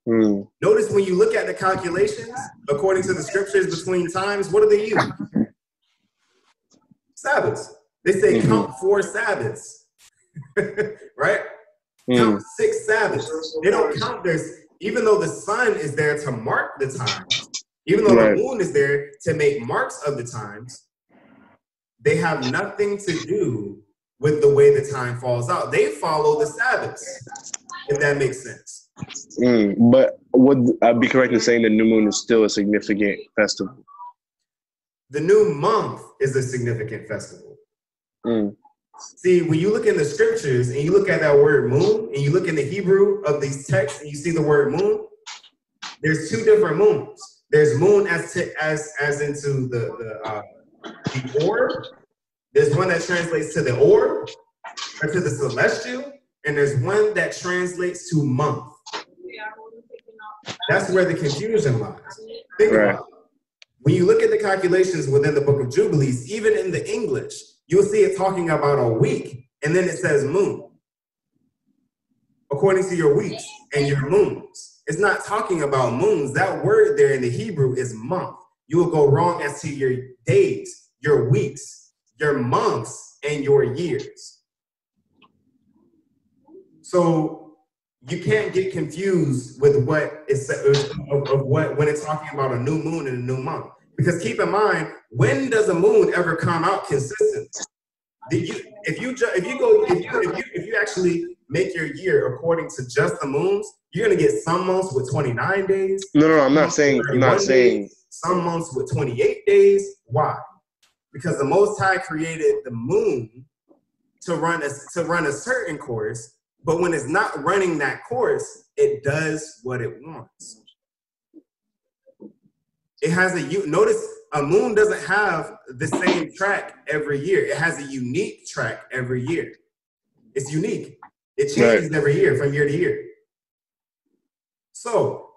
Mm. Notice when you look at the calculations, according to the scriptures between times, what do they use? Sabbaths. They say count 4 Sabbaths, right? Count 6 Sabbaths. They don't count this, even though the sun is there to mark the times, even though the moon is there to make marks of the times, they have nothing to do with the way the time falls out. They follow the Sabbaths, if that makes sense. But would I be correct in saying the new moon is still a significant festival? The new month is a significant festival. See, when you look in the scriptures and you look at that word moon and you look in the Hebrew of these texts and you see the word moon, there's 2 different moons. There's moon as into the orb. There's one that translates to the orb or to the celestial, and there's one that translates to month. That's where the confusion lies. Think about it. When you look at the calculations within the Book of Jubilees, even in the English, you'll see it talking about a week, and then it says moon. According to your weeks and your moons. It's not talking about moons. That word there in the Hebrew is month. You will go wrong as to your days, your weeks, your months, and your years. So you can't get confused with what is of what when it's talking about a new moon and a new month. Because keep in mind, when does a moon ever come out consistently? If you actually make your year according to just the moons, you're gonna get some months with 29 days. No, I'm not saying. Some months with 28 days. Why? Because the Most High created the moon to run a certain course, but when it's not running that course, it does what it wants. It has notice a moon doesn't have the same track every year. It has a unique track every year. It's unique. It changes every year from year to year. So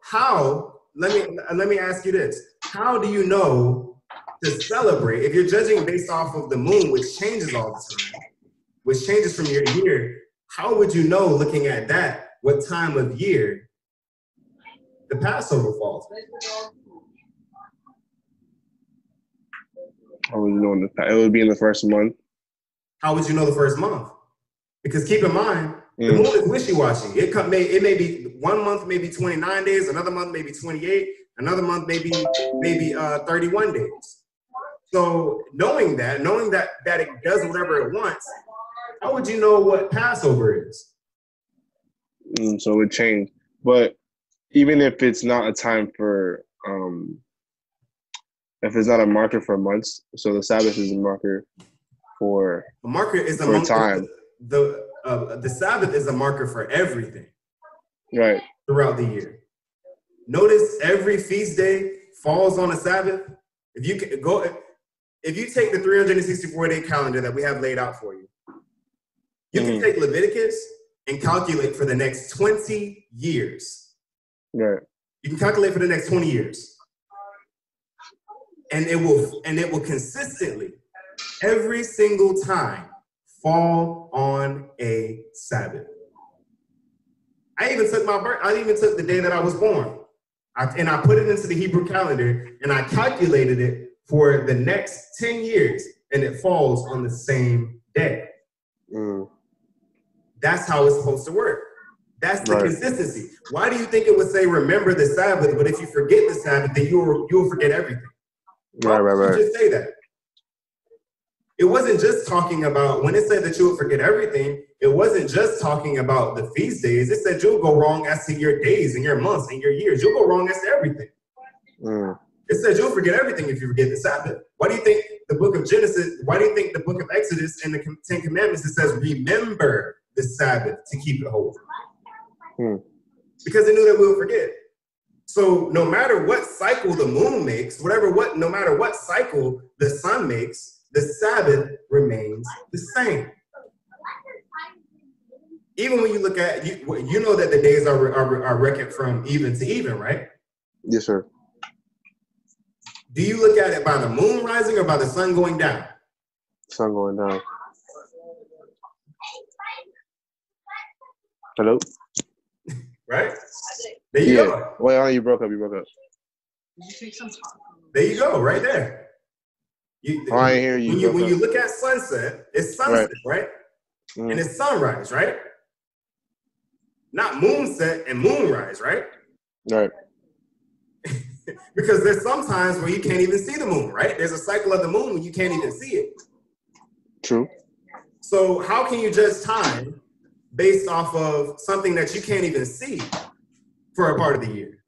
let me ask you this. How do you know to celebrate? If you're judging based off of the moon, which changes all the time, which changes from year to year, how would you know, looking at that, what time of year the Passover falls? I would know it would be in the first month. How would you know the first month? Because keep in mind, the moon is wishy-washy. It may be 1 month, maybe 29 days, another month, maybe 28, another month, maybe 31 days. So knowing that it does whatever it wants, how would you know what Passover is? So it would change. But even if it's not a time for, if it's not a marker for months, so the Sabbath is a marker for time. The Sabbath is a marker for everything. Right. Throughout the year. Notice every feast day falls on a Sabbath. If you take the 364-day calendar that we have laid out for you, you can take Leviticus and calculate for the next 20 years. Right. You can calculate for the next 20 years. And it will consistently, every single time, fall on a Sabbath. I even took the day that I was born. I put it into the Hebrew calendar and I calculated it for the next 10 years and it falls on the same day. That's how it's supposed to work. That's the consistency. Why do you think it would say remember the Sabbath, but if you forget the Sabbath, then you'll forget everything? Why would you just say that? It wasn't just talking about, when it said that you would forget everything, it wasn't just talking about the feast days. It said you'll go wrong as to your days and your months and your years. You'll go wrong as to everything. It said you'll forget everything if you forget the Sabbath. Why do you think the book of Exodus and the 10 Commandments, it says remember the Sabbath to keep it holy? Because they knew that we would forget. So no matter what cycle the moon makes, no matter what cycle the sun makes, the Sabbath remains the same. Even when you look at, you know that the days are reckoned from even to even, right? Yes, sir. Do you look at it by the moon rising or by the sun going down? Sun going down. Hello? Right? There you go. Well, you broke up. There you go, right there. I hear you. When you look at sunset, it's sunset, right? And it's sunrise, right? Not moonset and moonrise, right? Right. Because there's some times where you can't even see the moon, right? There's a cycle of the moon when you can't even see it. True. So how can you judge time based off of something that you can't even see for a part of the year?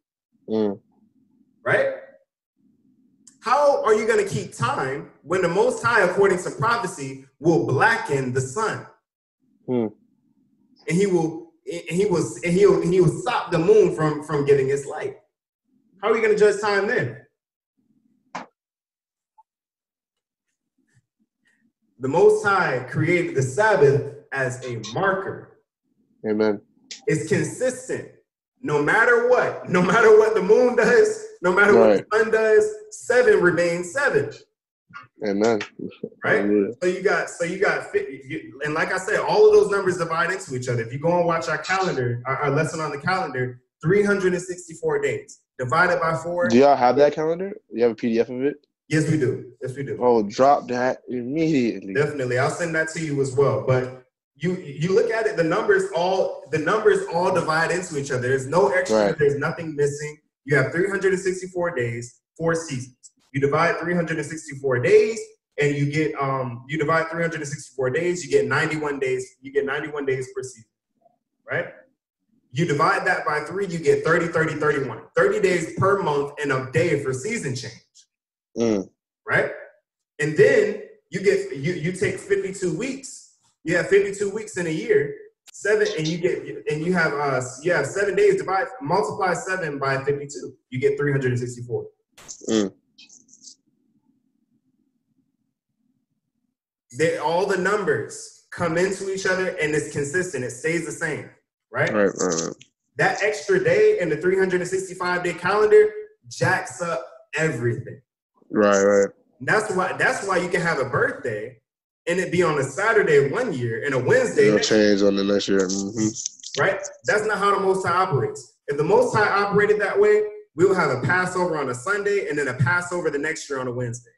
Right? How are you going to keep time when the Most High, according to prophecy, will blacken the sun? And he will stop the moon from giving its light. How are you going to judge time then? The Most High created the Sabbath as a marker. Amen. It's consistent. No matter what the moon does, no matter what the sun does, 7 remains 7. Amen. Right? Hallelujah. So you got, and like I said, all of those numbers divide into each other. If you go and watch our calendar, our lesson on the calendar, 364 days divided by 4. Do y'all have that calendar? Do you have a PDF of it? Yes, we do. Oh, drop that immediately. Definitely. I'll send that to you as well. But you look at it, the numbers all divide into each other. There's no extra, there's nothing missing. You have 364 days, 4 seasons. You divide 364 days, and you get you divide 364 days, you get 91 days. You get 91 days per season, right? You divide that by 3, you get 30, 30, 31. 30 days per month and a day for season change, right? And then you get you take 52 weeks. You have 52 weeks in a year. 7, and you have 7 days. Multiply 7 by 52. You get 364. All the numbers come into each other and it's consistent. It stays the same, right? Right. That extra day in the 365-day calendar jacks up everything. Right. That's why you can have a birthday and it be on a Saturday one year and a Wednesday It'll next change on the next year. right? That's not how the Most High operates. If the Most High operated that way, we will have a Passover on a Sunday and then a Passover the next year on a Wednesday.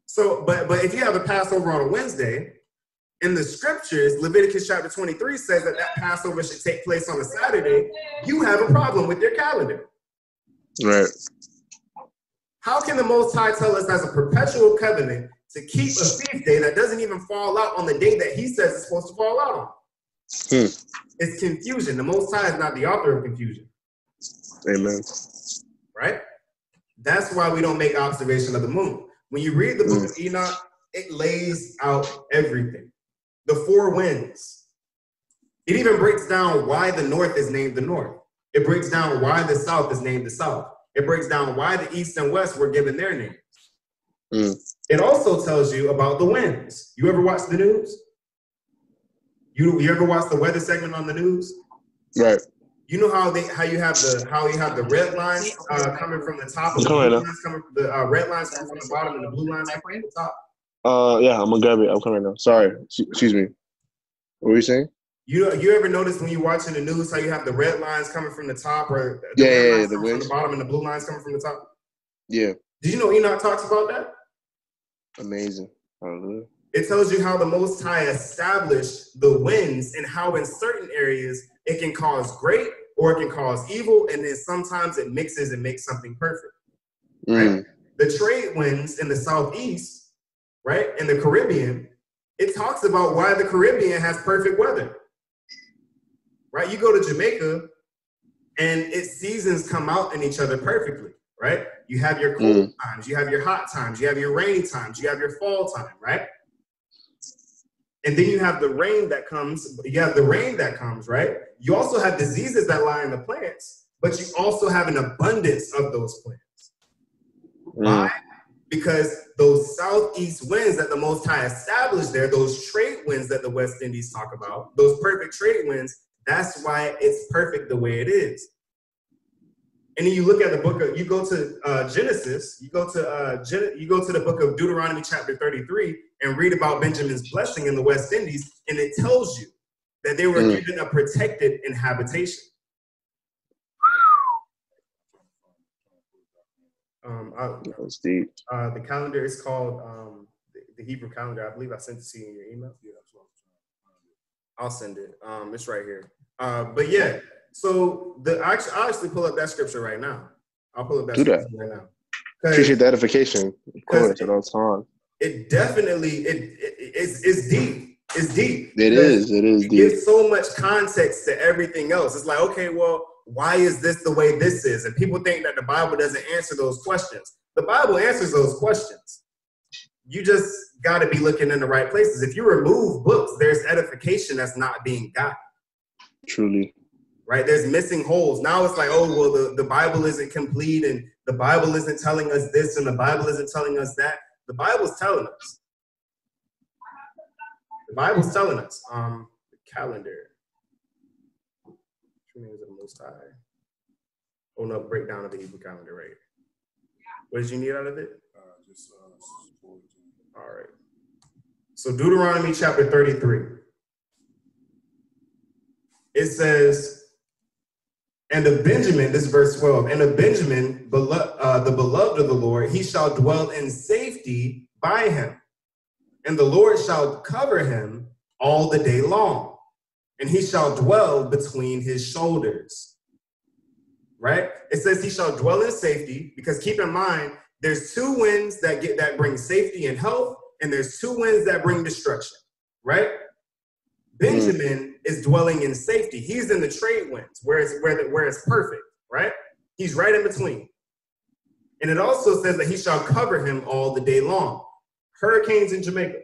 So, but if you have a Passover on a Wednesday, in the scriptures, Leviticus chapter 23 says that Passover should take place on a Saturday. You have a problem with your calendar. Right. How can the Most High tell us as a perpetual covenant to keep a feast day that doesn't even fall out on the day that he says it's supposed to fall out on? It's confusion. The Most High is not the author of confusion. Amen. Right? That's why we don't make observation of the moon. When you read the book of Enoch, it lays out everything. The 4 winds. It even breaks down why the north is named the north. It breaks down why the south is named the south. It breaks down why the east and west were given their names. It also tells you about the winds. You ever watch the news? You ever watch the weather segment on the news? Right. You know how you have the red lines coming from the top, and the blue lines coming, the red lines coming from the bottom, and the blue lines coming from the top. Yeah, I'm gonna grab it. I'm coming right now. Sorry. Excuse me. What were you saying? You ever notice when you're watching the news how you have the red lines coming from the top, or the red lines the coming from the bottom, and the blue lines coming from the top? Yeah. Did you know Enoch talks about that? Amazing. It tells you how the Most High established the winds and how in certain areas it can cause great or it can cause evil, and then sometimes it mixes and makes something perfect. Right? The trade winds in the southeast, right, in the Caribbean, it talks about why the Caribbean has perfect weather. Right? You go to Jamaica and its seasons come out in each other perfectly, right? You have your cold times, you have your hot times, you have your rainy times, you have your fall time, right? And then you have the rain that comes, right? You also have diseases that lie in the plants, but you also have an abundance of those plants. Why? Because those southeast winds that the Most High established there, those trade winds that the West Indies talk about, those perfect trade winds, that's why it's perfect the way it is. And then you look at the book of, you go to Genesis, you go to the book of Deuteronomy chapter 33 and read about Benjamin's blessing in the West Indies, and it tells you that they were given a protected inhabitation. That's deep. The calendar is called the Hebrew calendar. I believe I sent it to you in your email. Yeah, I'll send it. It's right here. But yeah. So I'll actually pull up that scripture right now. I'll pull up that scripture right now. Appreciate the edification. Of course, at all times. It definitely it's deep. It's deep. It is deep. It gives so much context to everything else. It's like, okay, well, why is this the way this is? And people think that the Bible doesn't answer those questions. The Bible answers those questions. You just got to be looking in the right places. If you remove books, there's edification that's not being got. Truly. Right? There's missing holes. Now it's like, oh, well, the Bible isn't complete, and the Bible isn't telling us this, and the Bible isn't telling us that. The Bible's telling us. The Bible's telling us. The calendar. True names of the Most High. Oh no, breakdown of the Hebrew calendar, right? What did you need out of it? All right. So Deuteronomy chapter 33. It says, and of Benjamin, this is verse 12, and of Benjamin, the beloved of the Lord, he shall dwell in safety by him. And the Lord shall cover him all the day long, and he shall dwell between his shoulders. right? It says he shall dwell in safety, because keep in mind, there's two winds that bring safety and health, and there's two winds that bring destruction, right? Benjamin is dwelling in safety. He's in the trade winds, where it's perfect, right? He's right in between. And it also says that he shall cover him all the day long. Hurricanes in Jamaica.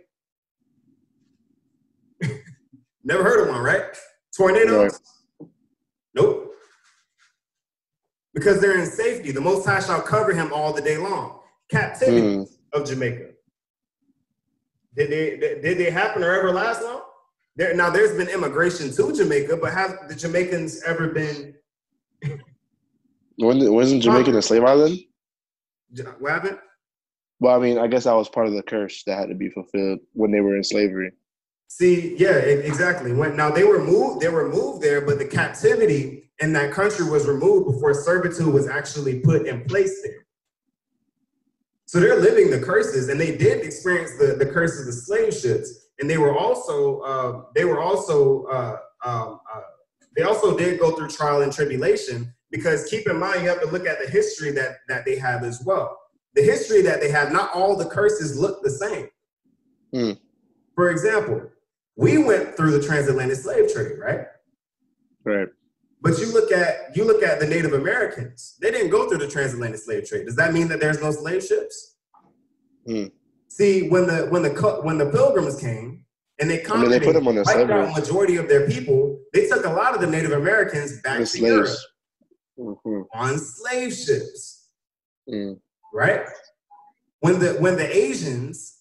Never heard of one, right? Tornadoes? Right. Nope. Because they're in safety. The Most High shall cover him all the day long. Captivity of Jamaica. Did they happen or ever last long? Now, there's been immigration to Jamaica, but have the Jamaicans ever been... Wasn't Jamaica a slave island? What happened? Well, I mean, I guess that was part of the curse that had to be fulfilled when they were in slavery. See, yeah, exactly. Now they were moved there, but the captivity in that country was removed before servitude was actually put in place there. So they're living the curses, and they did experience the curses of slave ships, and they also did go through trial and tribulation, because keep in mind, you have to look at the history that they have as well. The history that they have, not all the curses look the same. For example, we went through the transatlantic slave trade, right? Right. But you look at the Native Americans. They didn't go through the transatlantic slave trade. Does that mean that there's no slave ships? See, when the Pilgrims came and they conquered, they put them on the wiped out majority of their people, they took a lot of the Native Americans back to Europe on slave ships, right? When the Asians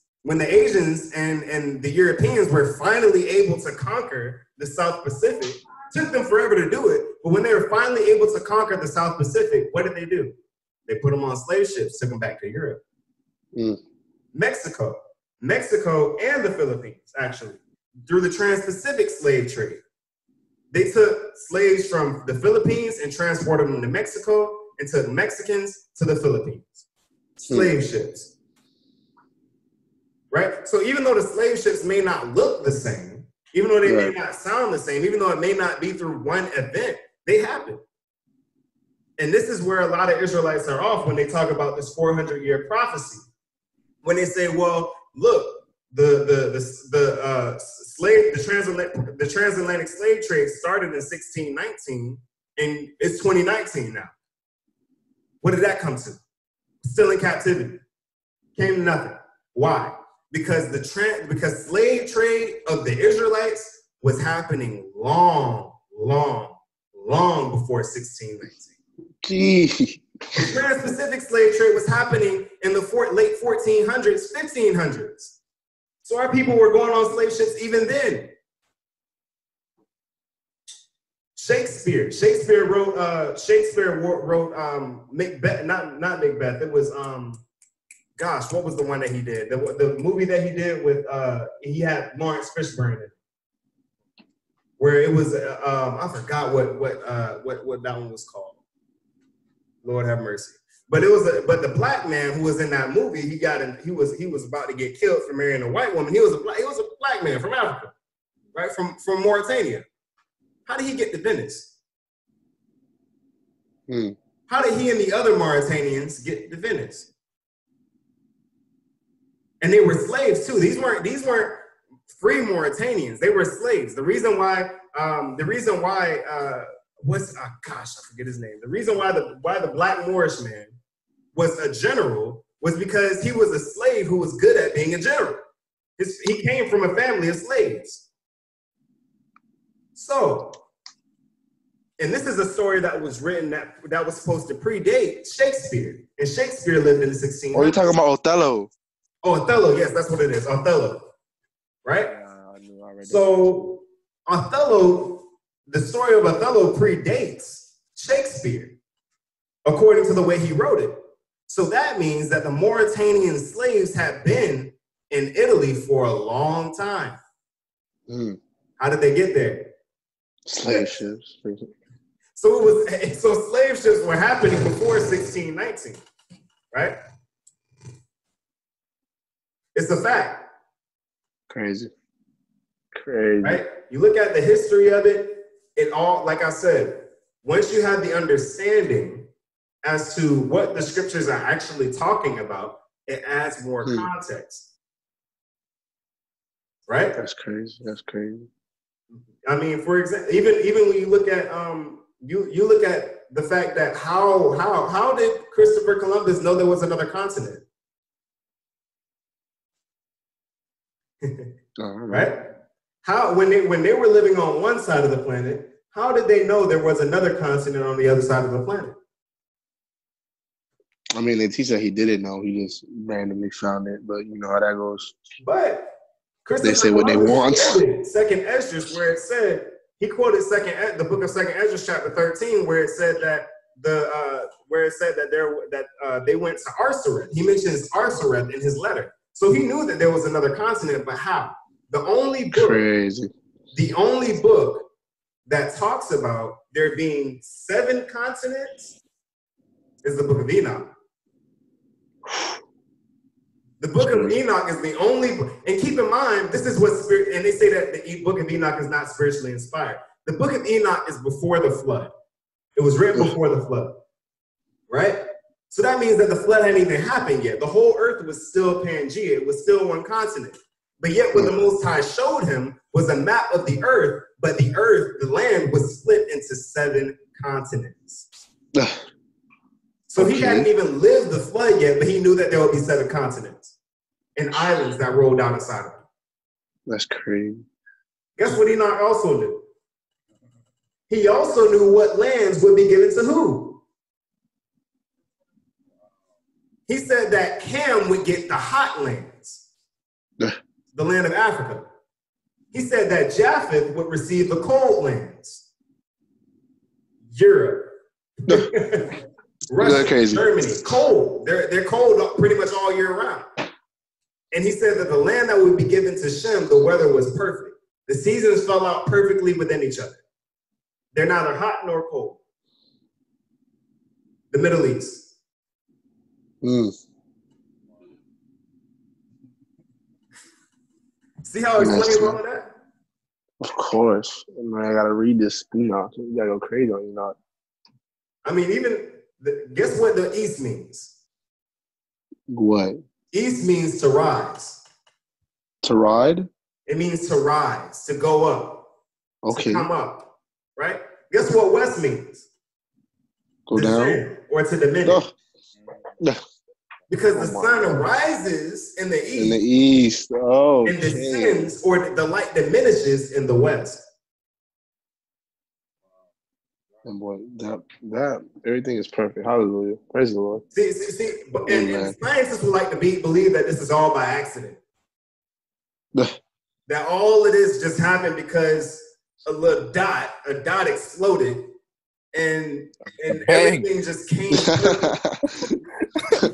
and the Europeans were finally able to conquer the South Pacific, took them forever to do it, but when they were finally able to conquer the South Pacific, what did they do? They put them on slave ships, took them back to Europe. Mexico and the Philippines, actually, through the Trans-Pacific slave trade. They took slaves from the Philippines and transported them to Mexico, and took Mexicans to the Philippines. Slave ships. Right? So even though the slave ships may not look the same, even though they may not sound the same, even though it may not be through one event, they happen. And this is where a lot of Israelites are off when they talk about this 400-year prophecy. When they say, well, look, the transatlantic slave trade started in 1619 and it's 2019 now. What did that come to? Still in captivity. Came to nothing. Why? Because slave trade of the Israelites was happening long before 1619. Gee. The Trans-Pacific slave trade was happening in the late 1400s, 1500s. So our people were going on slave ships even then. Shakespeare wrote Macbeth, not Macbeth. It was what was the one that he did? The movie that he did with he had Lawrence Fishburne in it, where it was I forgot what that one was called. Lord have mercy. But but the black man who was in that movie, he was about to get killed for marrying a white woman. He was a black man from Africa, right? From Mauritania. How did he get to Venice? How did he and the other Mauritanians get to Venice? And they were slaves too. These weren't free Mauritanians. They were slaves. The reason why I forget his name. The reason why the black Moorish man was a general was because he was a slave who was good at being a general. He came from a family of slaves. So, and this is a story that was written that was supposed to predate Shakespeare. And Shakespeare lived in the 1600s. Oh, you're talking about Othello. Oh, Othello, yes, that's what it is. Othello. Right? I knew already. So Othello, the story of Othello predates Shakespeare, according to the way he wrote it. So that means that the Mauritanian slaves have been in Italy for a long time. How did they get there? Slave ships. So slave ships were happening before 1619, right? It's a fact. Crazy. Right? You look at the history of it, it all, like I said, once you have the understanding as to what the scriptures are actually talking about, it adds more context. Right? That's crazy. That's crazy. I mean, for example, even when you look at you look at the fact that how did Christopher Columbus know there was another continent? Right? How when they were living on one side of the planet, how did they know there was another continent on the other side of the planet? I mean, they teach that he didn't know. He just randomly found it, but you know how that goes. But They say what they want. Second Esdras, where it said he quoted the book of Second Esdras, chapter 13, where it said that they went to Arsareth. He mentions Arsareth in his letter, so he knew that there was another continent. But how? The only book that talks about there being 7 continents is the Book of Enoch. The Book of Enoch is the only book, and keep in mind, this is what and they say that the Book of Enoch is not spiritually inspired. The Book of Enoch is before the flood. It was written before the flood, right? So that means that the flood hadn't even happened yet. The whole earth was still Pangea. It was still one continent. But yet what the Most High showed him was a map of the earth, but the land was split into 7 continents. So he hadn't even lived the flood yet, but he knew that there would be 7 continents and islands that rolled down inside of him. That's crazy. Guess what Enoch also knew? He also knew what lands would be given to who. He said that Ham would get the hot lands, the land of Africa. He said that Japheth would receive the cold lands, Europe. Russia, Germany, cold. They're cold pretty much all year round. And he said that the land that would be given to Shem, the weather was perfect. The seasons fell out perfectly within each other. They're neither hot nor cold. The Middle East. See how I explain all of that? Of course. Man, I gotta read this Enoch. You gotta go crazy on Enoch. I mean, guess what the East means? What? East means to rise. To ride? It means to rise, to go up. Okay. To come up. Right? Guess what West means? Go down? Or to diminish. Because the sun rises in the east. In the east. Oh. And descends, or the light diminishes in the west. And boy, that everything is perfect. Hallelujah. Praise the Lord. See, and scientists would like to believe that this is all by accident. That all of this just happened because a dot exploded, and everything just came through.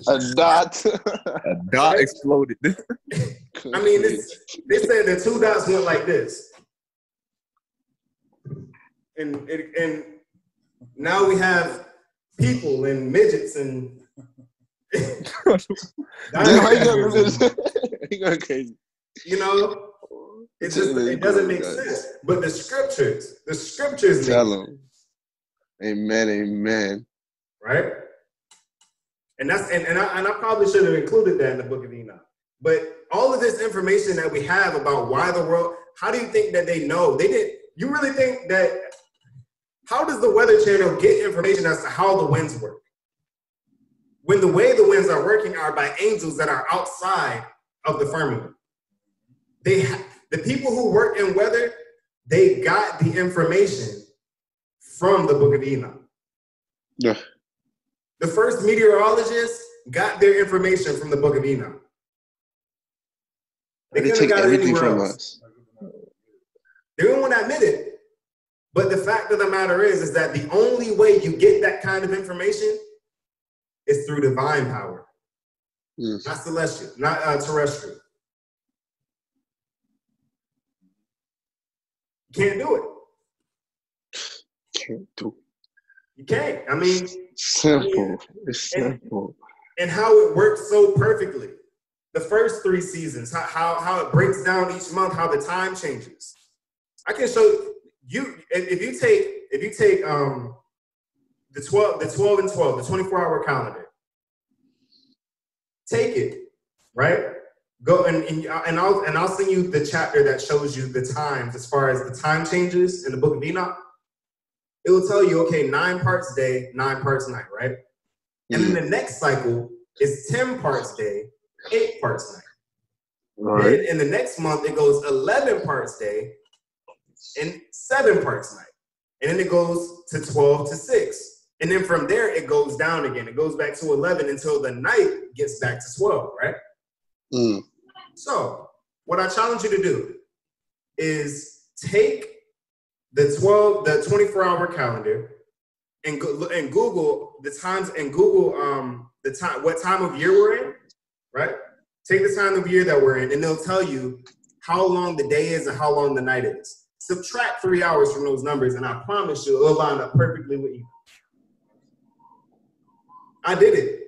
A dot exploded. I mean, they said the 2 dots went like this, and now we have people and midgets and. He going crazy. You know, it doesn't make sense. But the scriptures tell them. Amen. Right? And I probably should have included that in the Book of Enoch. But all of this information that we have about why the world, how do you think that they know? They didn't. You really think that? How does the Weather Channel get information as to how the winds work? When the way the winds are working are by angels that are outside of the firmament. The people who work in weather, they got the information from the Book of Enoch. Yeah. The first meteorologists got their information from the Book of Enoch. They take everything from us. They don't want to admit it. But the fact of the matter is that the only way you get that kind of information is through divine power. Not celestial, not terrestrial. You can't do it. You can't. I mean, simple. It's simple. And how it works so perfectly. The first 3 seasons, how it breaks down each month, how the time changes. I can show you if you take the 12 and 12, the 24-hour calendar. Take it, right? Go and I'll send you the chapter that shows you the times as far as the time changes in the Book of Enoch. It will tell you, okay, 9 parts day, 9 parts night, right? And then the next cycle is 10 parts day, 8 parts night. Right. Then in the next month, it goes 11 parts day and 7 parts night. And then it goes to 12 to 6. And then from there, it goes down again. It goes back to 11 until the night gets back to 12, right? So what I challenge you to do is take the 24-hour calendar and Google the times and Google the time, what time of year we're in, right? Take the time of year that we're in, and they'll tell you how long the day is and how long the night is. Subtract 3 hours from those numbers, and I promise you, it'll line up perfectly with you. I did it.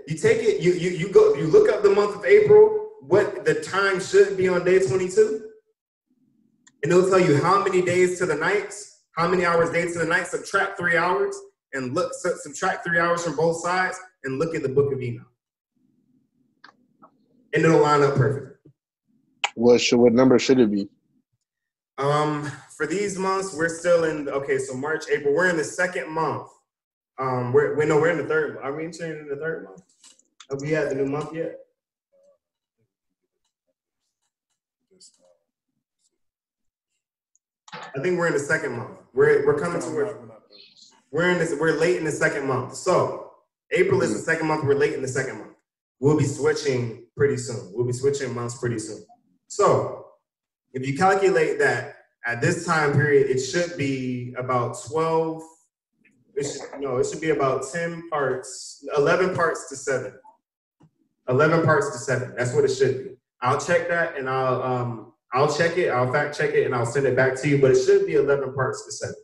You take it, you look up the month of April, what the time should be on day 22, and it'll tell you how many days to the nights, how many hours days to the night, subtract 3 hours, and subtract 3 hours from both sides, and look at the Book of Enoch. And it'll line up perfectly. What number should it be? For these months, we're still in, so March, April, we're in the second month. We're in the third. Are we entering in the third month? Have we had the new month yet? I think we're in the second month. We're coming to we're late in the second month. So April is the second month. We're late in the second month. We'll be switching pretty soon. We'll be switching months pretty soon. So if you calculate that at this time period, it should be about 12. It should be about 10 parts, 11 parts to 7. 11 parts to 7. That's what it should be. I'll check that, and I'll check it. I'll fact check it, and I'll send it back to you. But it should be 11 parts to 7.